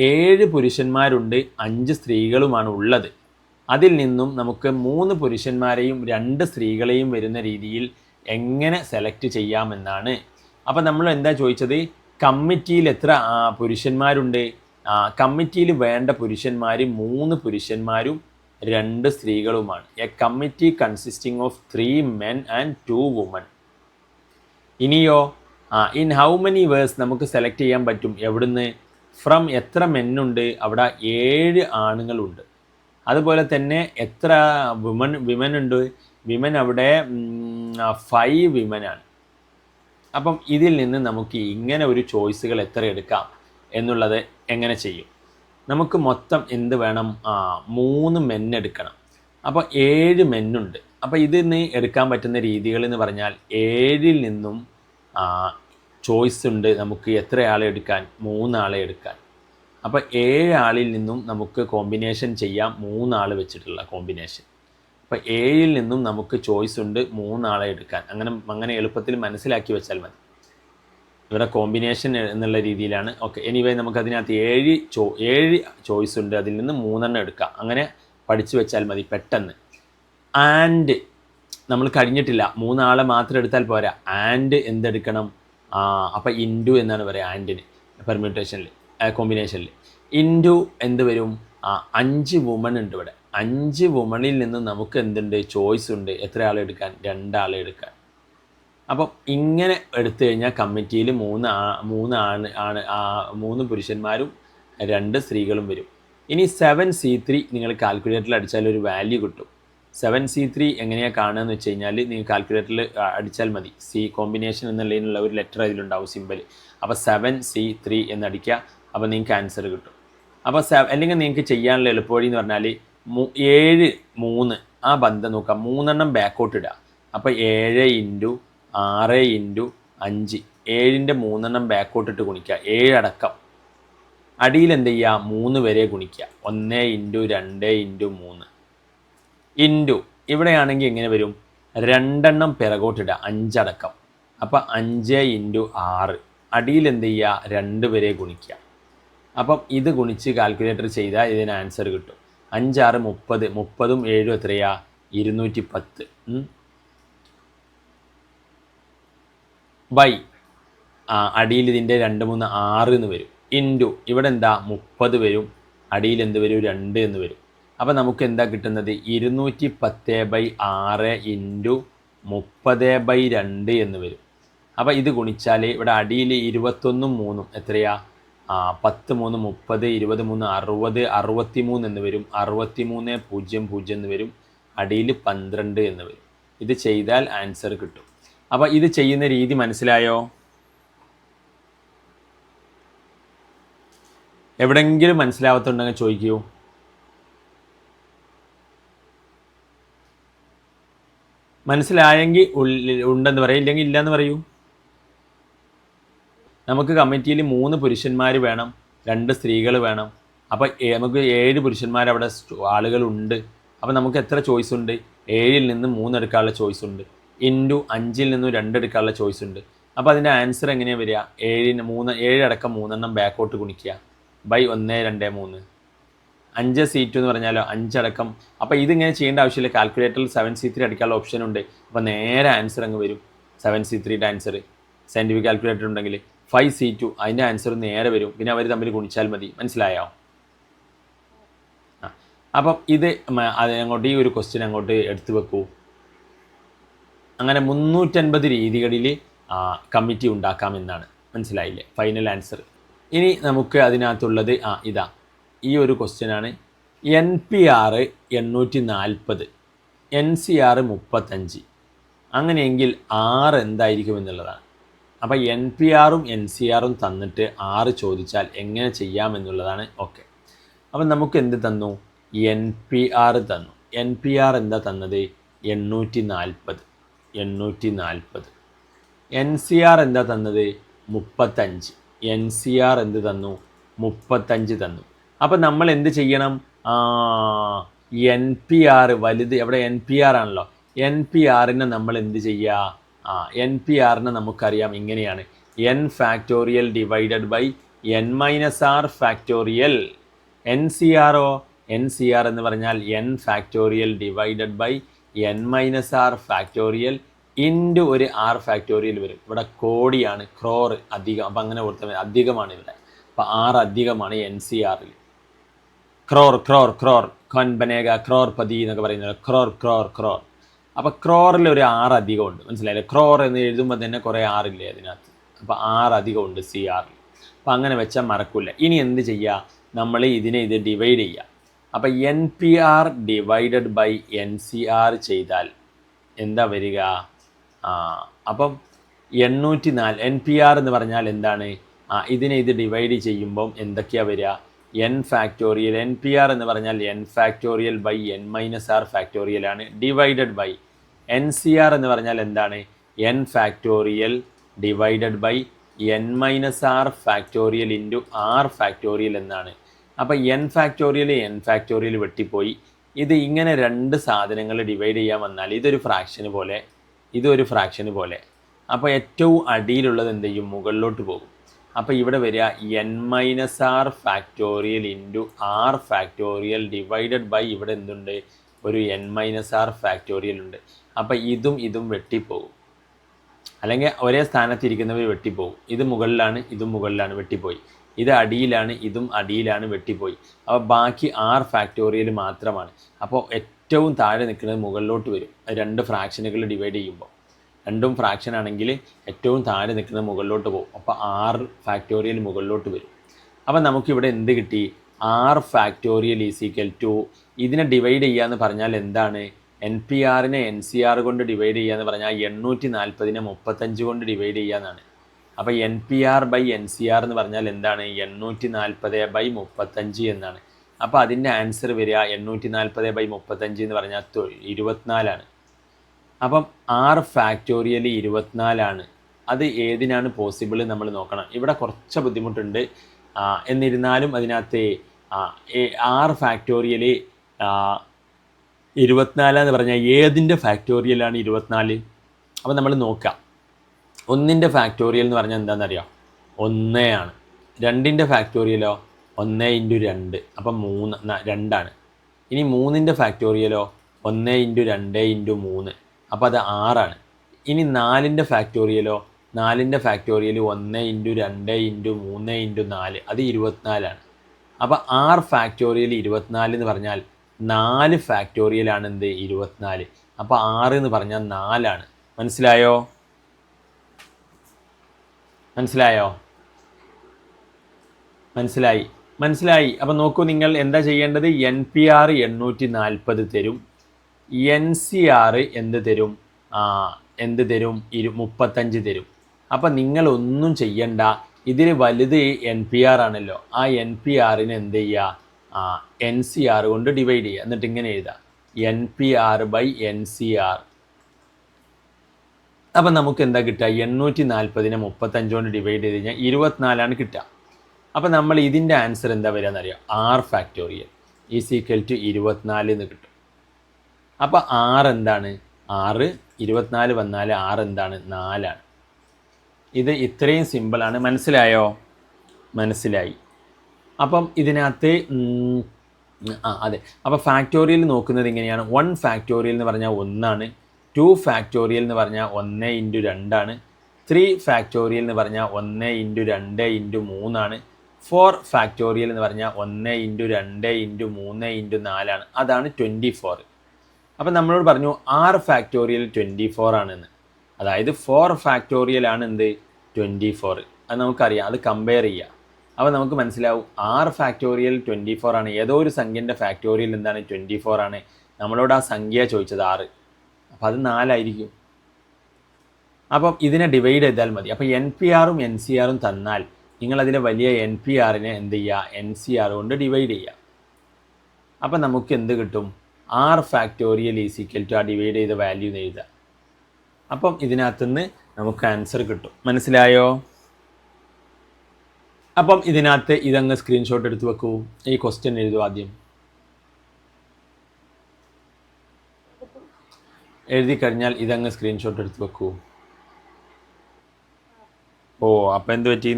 7 പുരുഷന്മാരുണ്ട് 5 സ്ത്രീകളുമാണ് ഉള്ളത്. അതിൽ നിന്നും നമുക്ക് 3 പുരുഷന്മാരെയും 2 സ്ത്രീകളെയും വരുന്ന രീതിയിൽ എങ്ങനെ സെലക്ട് ചെയ്യാമെന്നാണ്. അപ്പം നമ്മൾ എന്താ ചോദിച്ചത്? കമ്മിറ്റിയിൽ എത്ര പുരുഷന്മാരുണ്ട്? കമ്മിറ്റിയിൽ വേണ്ട പുരുഷന്മാർ 3 പുരുഷന്മാരും 2 സ്ത്രീകളുമാണ്. A committee consisting of 3 men and 2 women. ഇനിയോ ഇൻ ഹൗ മെനി വേഴ്സ് നമുക്ക് സെലക്ട് ചെയ്യാൻ പറ്റും. എവിടുന്ന്? ഫ്രം എത്ര മെന്നുണ്ട്? അവിടെ 7 ആണുങ്ങളുണ്ട്. അതുപോലെ തന്നെ എത്ര വിമൻ ഉണ്ട്? വിമൻ അവിടെ 5 വിമനാണ്. അപ്പം ഇതിൽ നിന്ന് നമുക്ക് ഇങ്ങനെ ഒരു ചോയ്സുകൾ എത്ര എടുക്കാം എന്നുള്ളത് എങ്ങനെ ചെയ്യും? നമുക്ക് മൊത്തം എന്ത് വേണം? 3 മെൻ എടുക്കണം. അപ്പോൾ 7 മെന്നുണ്ട്. അപ്പോൾ ഇതിന് എടുക്കാൻ പറ്റുന്ന രീതികൾ എന്ന് പറഞ്ഞാൽ 7ൽ നിന്നും ചോയ്സ് ഉണ്ട്. നമുക്ക് എത്ര ആളെ എടുക്കാൻ? 3 ആളെ എടുക്കാൻ. അപ്പോൾ 7 ആളിൽ നിന്നും നമുക്ക് കോമ്പിനേഷൻ ചെയ്യാം. 3 ആൾ വെച്ചിട്ടുള്ള കോമ്പിനേഷൻ. അപ്പോൾ 7ൽ നിന്നും നമുക്ക് ചോയ്സ് ഉണ്ട് 3 ആളെ എടുക്കാൻ. അങ്ങനെ എളുപ്പത്തിൽ മനസ്സിലാക്കി വെച്ചാൽ മതി. ഇവിടെ കോമ്പിനേഷൻ എന്നുള്ള രീതിയിലാണ്. ഓക്കെ, എനിവേ നമുക്കതിനകത്ത് 7 ചോയ്സ് ഉണ്ട്. അതിൽ നിന്ന് 3 എടുക്കാം. അങ്ങനെ പഠിച്ചു വെച്ചാൽ മതി പെട്ടെന്ന്. ആൻഡ് നമ്മൾ കഴിഞ്ഞിട്ടില്ല. 3 ആളെ മാത്രം എടുത്താൽ പോരാ. ആൻഡ് എന്തെടുക്കണം? അപ്പോൾ ഇൻറ്റു എന്നാണ് പറയുക ആൻഡിന് പെർമ്യൂട്ടേഷനിൽ കോമ്പിനേഷനിൽ. ഇൻറ്റു എന്ത് വരും? 5 വുമൺ ഉണ്ട് ഇവിടെ. 5 വുമണിൽ നിന്ന് നമുക്ക് എന്തുണ്ട്? ചോയ്സ് ഉണ്ട്. എത്ര ആളെ എടുക്കാൻ? 2 ആളെ എടുക്കാൻ. അപ്പം ഇങ്ങനെ എടുത്തു കഴിഞ്ഞാൽ കമ്മിറ്റിയിൽ 3 പുരുഷന്മാരും 2 സ്ത്രീകളും വരും. ഇനി 7C3 നിങ്ങൾ കാൽക്കുലേറ്ററിൽ അടിച്ചാൽ ഒരു വാല്യൂ കിട്ടും. 7C3 എങ്ങനെയാണ് കാണുക എന്ന് വെച്ച് കഴിഞ്ഞാൽ നിങ്ങൾ കാൽക്കുലേറ്ററിൽ അടിച്ചാൽ മതി. സി കോമ്പിനേഷൻ എന്നുള്ളതിനുള്ള ഒരു ലെറ്റർ അതിലുണ്ടാവും, സിമ്പൽ. അപ്പോൾ 7C3 എന്നടിക്കുക. അപ്പോൾ നിങ്ങൾക്ക് ആൻസർ കിട്ടും. അപ്പോൾ അല്ലെങ്കിൽ നിങ്ങൾക്ക് ചെയ്യാനുള്ള എളുപ്പവഴി എന്ന് പറഞ്ഞാൽ 7 3 ആ ബന്ധം നോക്കാം. 3 എണ്ണം ബാക്കോട്ട് ഇടുക. അപ്പോൾ 7 × 6 × 5 7ൻ്റെ 3 എണ്ണം ബാക്കോട്ടിട്ട് ഗുണിക്കുക. 7 അടക്കം. അടിയിൽ എന്ത് ചെയ്യുക? 3 വരെ ഗുണിക്കുക. 1 × 2 × 3 ഇൻറ്റു ഇവിടെയാണെങ്കിൽ എങ്ങനെ വരും? 2 എണ്ണം പിറകോട്ടിടുക 5 അടക്കം. അപ്പോൾ 5 × 6 അടിയിൽ എന്ത് ചെയ്യുക? 2 വരെ ഗുണിക്കുക. അപ്പം ഇത് ഗുണിച്ച് കാൽക്കുലേറ്റർ ചെയ്താൽ ഇതിന് ആൻസർ കിട്ടും. 5 6 30 30ഉം 7ഉം എത്രയാ? 210 ബൈ അടിയിൽ ഇതിൻ്റെ 2 3 6 എന്ന് വരും. ഇൻറ്റു ഇവിടെ എന്താ? 30 വരും. അടിയിൽ എന്ത് വരും? 2 എന്ന് വരും. അപ്പോൾ നമുക്ക് എന്താ കിട്ടുന്നത്? 210/6 × 30/2 എന്ന് വരും. അപ്പോൾ ഇത് ഗുണിച്ചാൽ ഇവിടെ അടിയിൽ 21ഉം 3ഉം എത്രയാ? 10 3 30 20 3 60 63 എന്ന് വരും. 63.00 എന്ന് വരും. അടിയിൽ 12 എന്ന് വരും. ഇത് ചെയ്താൽ ആൻസർ കിട്ടും. അപ്പോൾ ഇത് ചെയ്യുന്ന രീതി മനസ്സിലായോ? എവിടെയെങ്കിലും മനസ്സിലാവാത്തുണ്ടെങ്കിൽ ചോദിക്കൂ. മനസ്സിലായെങ്കിൽ ഉണ്ടെന്ന് പറയും, ഇല്ലെങ്കിൽ ഇല്ലയെന്ന് പറയൂ. നമുക്ക് കമ്മിറ്റിയിൽ 3 പുരുഷന്മാർ വേണം, 2 സ്ത്രീകൾ വേണം. അപ്പോൾ നമുക്ക് 7 പുരുഷന്മാർ അവിടെ ആളുകളുണ്ട്. അപ്പോൾ നമുക്ക് എത്ര ചോയ്സ് ഉണ്ട്? 7ൽ നിന്ന് 3 എടുക്കാനുള്ള ചോയ്സ് ഉണ്ട്. ഇൻറ്റു 5ൽ നിന്നും 2 എടുക്കാനുള്ള ചോയ്സ് ഉണ്ട്. അപ്പോൾ അതിൻ്റെ ആൻസർ എങ്ങനെയാണ് വരിക? 7 അടക്കം 3 എണ്ണം ബാക്കോട്ട് ഗുണിക്കുക ബൈ 1 2 3 5C2 എന്ന് പറഞ്ഞാലോ 5 അടക്കം. അപ്പോൾ ഇതിങ്ങനെ ചെയ്യേണ്ട ആവശ്യമില്ല. കാൽക്കുലേറ്ററിൽ 7C3 അടിക്കാനുള്ള ഓപ്ഷൻ ഉണ്ട്. അപ്പോൾ നേരെ ആൻസർ അങ്ങ് വരും. 7C3യുടെ ആൻസർ സയൻറ്റിഫിക് കാൽക്കുലേറ്റർ ഉണ്ടെങ്കിൽ 5C2 അതിൻ്റെ ആൻസർ നേരെ വരും. പിന്നെ അവർ തമ്മിൽ ഗുണിച്ചാൽ മതി. മനസ്സിലായോ? അപ്പം ഇത് അങ്ങോട്ട് ഈ ഒരു ക്വസ്റ്റ്യൻ അങ്ങോട്ട് എടുത്തു വെക്കൂ. അങ്ങനെ 350 രീതികളിൽ കമ്മിറ്റി ഉണ്ടാക്കാമെന്നാണ്. മനസ്സിലായില്ലേ? Final answer. ഇനി നമുക്ക് അതിനകത്തുള്ളത് ഇതാ ഈ ഒരു ക്വസ്റ്റ്യനാണ്. NPR 840, NCR 35. അങ്ങനെയെങ്കിൽ R എന്തായിരിക്കും എന്നുള്ളതാണ്. അപ്പോൾ NPRും NCRും തന്നിട്ട് R ചോദിച്ചാൽ എങ്ങനെ ചെയ്യാമെന്നുള്ളതാണ്. ഓക്കെ, അപ്പം നമുക്ക് എന്ത് തന്നു? NPR തന്നു. NPR എന്താ തന്നത്? 840. NCR എന്താ തന്നത്? 35. NCR എന്ത് തന്നു? 35 തന്നു. അപ്പം നമ്മൾ എന്ത് ചെയ്യണം? NPR വലുത് എവിടെ? NPR ആണല്ലോ. NPRനെ നമ്മൾ എന്ത് ചെയ്യുക? NPRനെ നമുക്കറിയാം ഇങ്ങനെയാണ്: n factorial divided by n minus R factorial. NCRോ? NCR എന്ന് പറഞ്ഞാൽ n factorial divided by n minus R factorial into ഒരു ആർ ഫാക്ടോറിയൽ വരും. ഇവിടെ കോടിയാണ്, ക്രോർ അധികം. അപ്പം അങ്ങനെ കൊടുത്താൽ അധികമാണ് ഇവിടെ. അപ്പം 6 അധികമാണ് NCRൽ. ക്രോർ ക്രോർ ക്രോർ ഖൻ ബനേഗ ക്രോർ പതി എന്നൊക്കെ പറയുന്നത്. ക്രോർ ക്രോർ ക്രോർ. അപ്പോൾ ക്രോറിൽ ഒരു 6 അധികമുണ്ട്. മനസ്സിലായില്ലേ? ക്രോർ എന്ന് എഴുതുമ്പോൾ തന്നെ കുറേ 6 ഇല്ലേ അതിനകത്ത്. അപ്പോൾ 6 അധികമുണ്ട് CRൽ. അപ്പോൾ അങ്ങനെ വെച്ചാൽ മറക്കില്ല. ഇനി എന്ത് ചെയ്യുക? നമ്മൾ ഇതിനെ ഡിവൈഡ് ചെയ്യുക. അപ്പോൾ NPR ഡിവൈഡഡ് ബൈ NCR ചെയ്താൽ എന്താ വരിക? അപ്പം 804. NPR എന്ന് പറഞ്ഞാൽ എന്താണ്? ഇതിനെ ഡിവൈഡ് ചെയ്യുമ്പം എന്തൊക്കെയാണ് വരിക? n factorial. NPR എന്ന് പറഞ്ഞാൽ n factorial by n minus R factorial ആണ്, ഡിവൈഡഡ് ബൈ NCR എന്ന് പറഞ്ഞാൽ എന്താണ്? n factorial divided by n minus R factorial into r factorial എന്നാണ്. അപ്പോൾ n ഫാക്ടോറിയൽ വെട്ടിപ്പോയി. ഇത് ഇങ്ങനെ രണ്ട് സാധനങ്ങൾ ഡിവൈഡ് ചെയ്യാൻ വന്നാൽ ഇതൊരു ഫ്രാക്ഷന് പോലെ, ഇതൊരു ഫ്രാക്ഷന് പോലെ. അപ്പോൾ ഏറ്റവും അടിയിലുള്ളത് എന്ത് ചെയ്യും? മുകളിലോട്ട് പോകും. അപ്പോൾ ഇവിടെ വരിക n minus R factorial into r factorial divided by ഇവിടെ എന്തുണ്ട്? ഒരു n മൈനസ് ആർ ഫാക്ടോറിയൽ ഉണ്ട്. അപ്പോൾ ഇതും വെട്ടിപ്പോകും. അല്ലെങ്കിൽ ഒരേ സ്ഥാനത്തിരിക്കുന്നവർ വെട്ടിപ്പോകും. ഇത് മുകളിലാണ്, ഇതും മുകളിലാണ്, വെട്ടിപ്പോയി. ഇത് അടിയിലാണ്, ഇതും അടിയിലാണ്, വെട്ടിപ്പോയി. അപ്പോൾ ബാക്കി ആർ ഫാക്ടോറിയൽ മാത്രമാണ്. അപ്പോൾ ഏറ്റവും താഴെ നിൽക്കുന്നത് മുകളിലോട്ട് വരും. രണ്ട് ഫ്രാക്ഷനുകൾ ഡിവൈഡ് ചെയ്യുമ്പോൾ, രണ്ടും ഫ്രാക്ഷൻ ആണെങ്കിൽ ഏറ്റവും താഴെ നിൽക്കുന്നത് മുകളിലോട്ട് പോകും. അപ്പോൾ ആർ ഫാക്ടോറിയൽ മുകളിലോട്ട് വരും. അപ്പോൾ നമുക്കിവിടെ എന്ത് കിട്ടി? R factorial is equal to, ഇതിനെ ഡിവൈഡ് ചെയ്യുക എന്ന് പറഞ്ഞാൽ എന്താണ്? NPRനെ NCR കൊണ്ട് ഡിവൈഡ് ചെയ്യുക എന്ന് പറഞ്ഞാൽ 840നെ 35 കൊണ്ട് ഡിവൈഡ് ചെയ്യുക എന്നാണ്. അപ്പോൾ NPR ബൈ NCR എന്ന് പറഞ്ഞാൽ എന്താണ്? 840 ബൈ 35 എന്നാണ്. അപ്പോൾ അതിൻ്റെ ആൻസർ വരിക 840 ബൈ 35 എന്ന് പറഞ്ഞാൽ 24ആണ്. അപ്പം ആർ ഫാക്ടോറിയൽ 24ആണ്. അത് ഏതിനാണ് പോസിബിൾ നമ്മൾ നോക്കണം. ഇവിടെ കുറച്ച് ബുദ്ധിമുട്ടുണ്ട്. എന്നിരുന്നാലും അതിനകത്ത് ആർ ഫാക്ടോറിയൽ 24 എന്ന് പറഞ്ഞാൽ ഏതിൻ്റെ ഫാക്ടോറിയലാണ് 24? അപ്പോൾ നമ്മൾ നോക്കാം. 1ൻ്റെ ഫാക്ടോറിയൽ എന്ന് പറഞ്ഞാൽ എന്താണെന്നറിയാം? 1 ആണ്. 2ൻ്റെ ഫാക്ടോറിയലോ? 1 ഇൻറ്റു 2, അപ്പം 2 ആണ്. ഇനി 3ൻ്റെ ഫാക്ടോറിയലോ? 1 ഇൻറ്റു 2 ഇൻറ്റു 3, അപ്പോൾ അത് 6 ആണ്. ഇനി 4ൻ്റെ ഫാക്ടോറിയലോ? 4ൻ്റെ ഫാക്ടോറിയൽ 1 ഇൻറ്റു 2 ഇൻറ്റു 3 ഇൻറ്റു 4, അത് 24 ആണ്. അപ്പോൾ ആർ ഫാക്ടോറിയൽ 24 എന്ന് പറഞ്ഞാൽ 4 ഫാക്ടോറിയലാണ് എന്ത്? 24. അപ്പോൾ 6 എന്ന് പറഞ്ഞാൽ 4 ആണ്. മനസ്സിലായോ? മനസ്സിലായി. അപ്പോൾ നോക്കൂ, നിങ്ങൾ എന്താ ചെയ്യേണ്ടത്? NPR 840 തരും. NCR എന്ത് തരും? 35 തരും. അപ്പം നിങ്ങളൊന്നും ചെയ്യണ്ട. ഇതിൽ വലുത് NPR ആണല്ലോ. ആ NPRനെ എന്ത് ചെയ്യുക? NCR കൊണ്ട് ഡിവൈഡ് ചെയ്യുക. എന്നിട്ട് ഇങ്ങനെ എഴുതുക: NPR ബൈ NCR. അപ്പം നമുക്ക് എന്താ കിട്ടുക? 840നെ 35 കൊണ്ട് ഡിവൈഡ് ചെയ്ത് കഴിഞ്ഞാൽ 24ആണ് കിട്ടുക. അപ്പം നമ്മൾ ഇതിൻ്റെ ആൻസർ എന്താ വരിക എന്നറിയാം? R factorial is equal to 24 എന്ന് കിട്ടും. അപ്പോൾ 6 എന്താണ്? 6 24 വന്നാൽ 6 എന്താണ്? 4 ആണ്. ഇത് ഇത്രയും സിമ്പിളാണ്. മനസ്സിലായി. അപ്പം ഇതിനകത്ത് അതെ. അപ്പോൾ ഫാക്ടോറിയൽ നോക്കുന്നത് ഇങ്ങനെയാണ്. 1 ഫാക്ടോറിയൽ എന്ന് പറഞ്ഞാൽ 1 ആണ്. 2 ഫാക്ടോറിയൽ എന്ന് പറഞ്ഞാൽ 1 ഇൻറ്റു 2 ആണ്. 3 ഫാക്ടോറിയൽ എന്ന് പറഞ്ഞാൽ 1 ഇൻറ്റു 2 ഇൻറ്റു 3 ആണ്. 4 ഫാക്ടോറിയൽ എന്ന് പറഞ്ഞാൽ 1 ഇൻറ്റു 2 ഇൻറ്റു 3 ഇൻറ്റു 4 ആണ്. അതാണ് 24. അപ്പം നമ്മളോട് പറഞ്ഞു 6 ഫാക്ടോറിയൽ 24 ആണെന്ന്. അതായത് 4 ഫാക്ടോറിയൽ ആണ് എന്ത് 24. അത് നമുക്കറിയാം. അത് കമ്പയർ ചെയ്യുക. അപ്പോൾ നമുക്ക് മനസ്സിലാവും 6 ഫാക്ടോറിയൽ 24 ആണ്. ഏതോ ഒരു സംഖ്യൻ്റെ ഫാക്ടോറിയൽ എന്താണ് 24 ആണ്. നമ്മളോട് ആ സംഖ്യ ചോദിച്ചത് 6. അപ്പോൾ അത് 4 ആയിരിക്കും. അപ്പം ഇതിനെ ഡിവൈഡ് ചെയ്താൽ മതി. അപ്പോൾ NPRും NCRും തന്നാൽ നിങ്ങളതിലെ വലിയ NPRനെ എന്ത് ചെയ്യുക, NCR കൊണ്ട് ഡിവൈഡ് ചെയ്യുക. അപ്പം നമുക്ക് എന്ത് കിട്ടും, 6 ഫാക്ടോറിയൽ ഈസ് ഈക്വൽ ടു ആ ഡിവൈഡ് ചെയ്ത വാല്യൂ എഴുതുക. അപ്പം ഇതിനകത്തുനിന്ന് നമുക്ക് ആൻസർ കിട്ടും. മനസ്സിലായോ? അപ്പം ഇതിനകത്ത് ഇതങ്ങ് സ്ക്രീൻഷോട്ട് എടുത്ത് വെക്കൂ. ഈ ക്വസ്റ്റ്യൻ എഴുതൂ. ആദ്യം എഴുതി കഴിഞ്ഞാൽ ഇതങ്ങ് സ്ക്രീൻഷോട്ട് എടുത്ത് വെക്കൂ. ഓ, അപ്പം എന്ത് പറ്റി,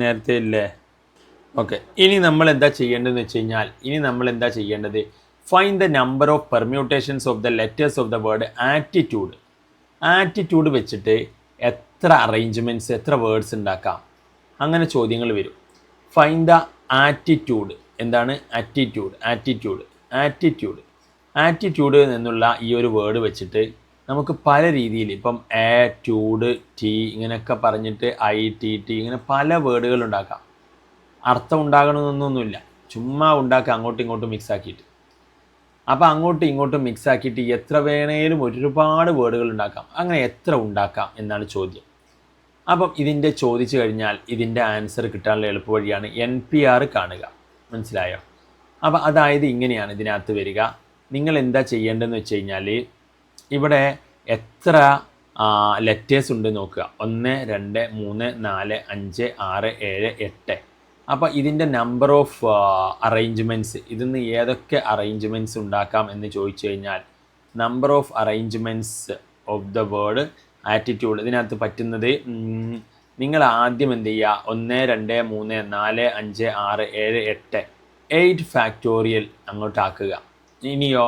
നേരത്തെ ഇല്ലേ? ഓക്കെ. ഇനി നമ്മൾ എന്താ ചെയ്യേണ്ടതെന്ന് വെച്ച് കഴിഞ്ഞാൽ find the number of permutations of the letters of the word attitude. Attitude വെച്ചിട്ട് എത്ര അറേഞ്ച്മെൻറ്റ്സ്, എത്ര വേർഡ്സ് ഉണ്ടാക്കാം, അങ്ങനെ ചോദ്യങ്ങൾ വരും. Find the attitude. എന്താണ് ആറ്റിറ്റ്യൂഡ് എന്നുള്ള ഈ ഒരു വേർഡ് വെച്ചിട്ട് നമുക്ക് പല രീതിയിൽ, ഇപ്പം എ ട്യൂഡ് ടി ഇങ്ങനെയൊക്കെ പറഞ്ഞിട്ട് ITT ഇങ്ങനെ പല വേർഡുകൾ ഉണ്ടാക്കാം. അർത്ഥം ഉണ്ടാകണമെന്നൊന്നുമില്ല, ചുമ്മാ ഉണ്ടാക്കുക അങ്ങോട്ടും ഇങ്ങോട്ടും മിക്സ് ആക്കിയിട്ട്. അപ്പോൾ അങ്ങോട്ടും ഇങ്ങോട്ടും മിക്സ് ആക്കിയിട്ട് എത്ര വേണേലും ഒരുപാട് വേർഡുകൾ ഉണ്ടാക്കാം. അങ്ങനെ എത്ര ഉണ്ടാക്കാം എന്നാണ് ചോദ്യം. അപ്പം ഇതിൻ്റെ ചോദിച്ചു കഴിഞ്ഞാൽ ഇതിൻ്റെ ആൻസർ കിട്ടാനുള്ള എളുപ്പ വഴിയാണ് NPR കാണുക. മനസ്സിലായോ? അപ്പോൾ അതായത് ഇങ്ങനെയാണ് ഇതിനകത്ത് വരിക. നിങ്ങൾ എന്താ ചെയ്യേണ്ടതെന്ന് വെച്ച് കഴിഞ്ഞാൽ ഇവിടെ എത്ര ലെറ്റേഴ്സ് ഉണ്ട് നോക്കുക. 1 2 3 4 5 6 7 8. അപ്പോൾ ഇതിൻ്റെ നമ്പർ ഓഫ് അറേഞ്ച്മെൻറ്റ്സ്, ഇതിന്ന് ഏതൊക്കെ അറേഞ്ച്മെൻറ്റ്സ് ഉണ്ടാക്കാം എന്ന് ചോദിച്ചു കഴിഞ്ഞാൽ number of arrangements of the word attitude ഇതിനകത്ത് പറ്റുന്നത്, നിങ്ങൾ ആദ്യം എന്ത് ചെയ്യുക, 1 2 3 4 5 6 7 8 8 ഫാക്ടോറിയൽ അങ്ങോട്ടാക്കുക. ഇനിയോ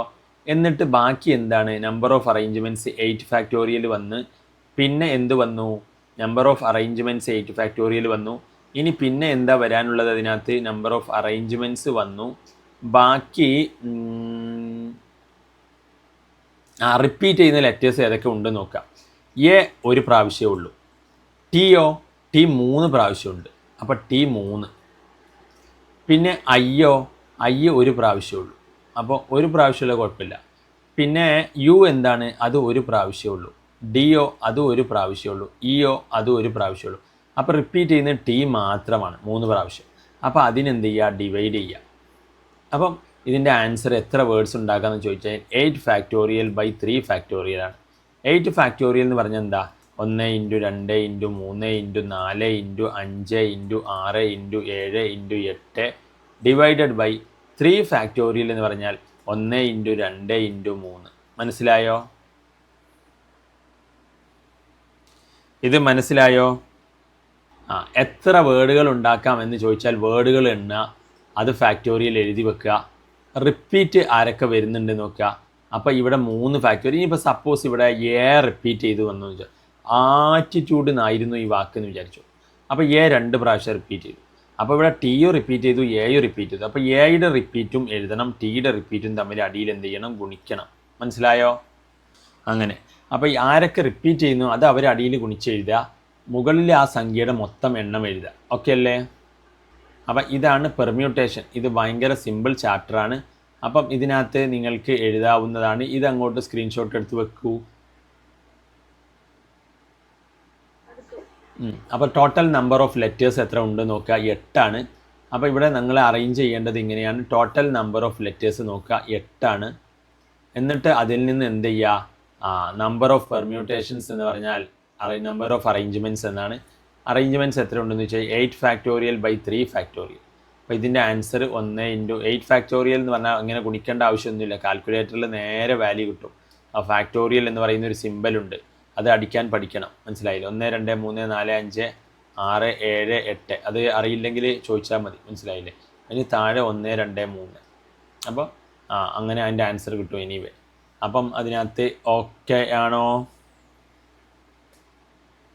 എന്നിട്ട് ബാക്കി എന്താണ്, നമ്പർ ഓഫ് അറേഞ്ച്മെൻറ്റ്സ് 8 ഫാക്ടോറിയൽ വന്ന് പിന്നെ എന്ത് വന്നു, നമ്പർ ഓഫ് അറേഞ്ച്മെൻറ്റ്സ് 8 ഫാക്ടോറിയൽ വന്നു. ഇനി പിന്നെ എന്താ വരാനുള്ളത്, അതിനകത്ത് നമ്പർ ഓഫ് അറേഞ്ച്മെൻറ്റ്സ് വന്നു. ബാക്കി റിപ്പീറ്റ് ചെയ്യുന്ന ലെറ്റേഴ്സ് ഏതൊക്കെ ഉണ്ട് നോക്കാം. എ ഒരു പ്രാവശ്യമേ ഉള്ളൂ. ടി 3 പ്രാവശ്യമുണ്ട്. അപ്പോൾ ടി 3. പിന്നെ ഐ ഒരു പ്രാവശ്യമേ ഉള്ളൂ. അപ്പോൾ ഒരു പ്രാവശ്യമുള്ള കുഴപ്പമില്ല. പിന്നെ യു എന്താണ്, അത് ഒരു പ്രാവശ്യമേ ഉള്ളൂ. DO അതും ഒരു പ്രാവശ്യമേ ഉള്ളൂ. EO അതും ഒരു പ്രാവശ്യമേ ഉള്ളൂ. അപ്പോൾ റിപ്പീറ്റ് ചെയ്യുന്ന ടി മാത്രമാണ് 3 പ്രാവശ്യം. അപ്പോൾ അതിനെന്ത് ചെയ്യുക, ഡിവൈഡ് ചെയ്യുക. അപ്പം ഇതിൻ്റെ ആൻസർ എത്ര വേർഡ്സ് ഉണ്ടാക്കാമെന്ന് ചോദിച്ചാൽ 8 ഫാക്ടോറിയൽ ബൈ 3 ഫാക്ടോറിയൽ ആണ്. 8 ഫാക്ടോറിയൽ എന്ന് പറഞ്ഞാൽ എന്താ, 1 into 2 into 3 into 4 into 5 into 6 into 7 into 8 divided by 3 factorial എന്ന് പറഞ്ഞാൽ 1 ഇൻറ്റു 2 ഇൻറ്റു 3. മനസ്സിലായോ? ഇത് മനസ്സിലായോ? എത്ര വേർഡുകൾ ഉണ്ടാക്കാം എന്ന് ചോദിച്ചാൽ വേർഡുകൾ എണ്ണുക, അത് ഫാക്ടോറിയൽ എഴുതി വെക്കുക. റിപ്പീറ്റ് ആരൊക്കെ വരുന്നുണ്ട് നോക്കുക. അപ്പോൾ ഇവിടെ 3 ഫാക്ടോറിയൽ. ഇനിയിപ്പോൾ സപ്പോസ് ഇവിടെ റിപ്പീറ്റ് ചെയ്തു വന്നു വെച്ചാൽ ആറ്റിറ്റ്യൂഡ് എന്നായിരുന്നു ഈ വാക്കെന്ന് വിചാരിച്ചു. അപ്പോൾ 2 പ്രാവശ്യം റിപ്പീറ്റ് ചെയ്തു. അപ്പോൾ ഇവിടെ ടിയും റിപ്പീറ്റ് ചെയ്തു, എയും റിപ്പീറ്റ് ചെയ്തു. അപ്പോൾ എയുടെ റിപ്പീറ്റും എഴുതണം, ടിയുടെ റിപ്പീറ്റും തമ്മിൽ അടിയിൽ എന്ത് ചെയ്യണം, ഗുണിക്കണം. മനസ്സിലായോ? അങ്ങനെ. അപ്പോൾ ആരൊക്കെ റിപ്പീറ്റ് ചെയ്യുന്നു അത് അവർ അടിയിൽ ഗുണിച്ചെഴുതുക, മുകളിൽ ആ സംഖ്യയുടെ മൊത്തം എണ്ണം എഴുതുക. ഓക്കെ അല്ലേ? അപ്പം ഇതാണ് പെർമ്യൂട്ടേഷൻ. ഇത് ഭയങ്കര സിമ്പിൾ ചാപ്റ്ററാണ്. അപ്പം ഇതിനകത്ത് നിങ്ങൾക്ക് എഴുതാവുന്നതാണ്. ഇതങ്ങോട്ട് സ്ക്രീൻഷോട്ട് എടുത്ത് വെക്കൂ. അപ്പോൾ ടോട്ടൽ നമ്പർ ഓഫ് ലെറ്റേഴ്സ് എത്ര ഉണ്ട് നോക്കുക, 8 ആണ്. അപ്പോൾ ഇവിടെ നിങ്ങൾ അറേഞ്ച് ചെയ്യേണ്ടത് ഇങ്ങനെയാണ്. ടോട്ടൽ നമ്പർ ഓഫ് ലെറ്റേഴ്സ് നോക്കുക 8 ആണ്. എന്നിട്ട് അതിൽ നിന്ന് എന്ത് ചെയ്യുക, നമ്പർ ഓഫ് പെർമ്യൂട്ടേഷൻസ് എന്ന് പറഞ്ഞാൽ നമ്പർ ഓഫ് അറേഞ്ച്മെൻറ്റ്സ് എന്നാണ്. അറേഞ്ച്മെൻറ്റ്സ് എത്ര ഉണ്ടെന്ന് വെച്ചാൽ 8 ഫാക്ടോറിയൽ ബൈ 3 ഫാക്ടോറിയൽ. അപ്പോൾ ഇതിൻ്റെ ആൻസർ 1 ഇൻറ്റു 8 ഫാക്ടോറിയൽ എന്ന് പറഞ്ഞാൽ അങ്ങനെ ഗുണിക്കേണ്ട ആവശ്യമൊന്നുമില്ല. കാൽക്കുലേറ്ററിൽ നേരെ വാല്യൂ കിട്ടും. ആ ഫാക്ടോറിയൽ എന്ന് പറയുന്ന ഒരു സിമ്പലുണ്ട്, അത് അടിക്കാൻ പഠിക്കണം. മനസ്സിലായില്ലേ? 1 2 3 4 5 6 7 8. അത് അറിയില്ലെങ്കിൽ ചോദിച്ചാൽ മതി. മനസ്സിലായില്ലേ? അതിന് താഴെ 1 2 3. അപ്പോൾ അങ്ങനെ അതിൻ്റെ ആൻസർ കിട്ടും എനിവേ. അപ്പം അതിനകത്ത് ഓക്കെ ആണോ?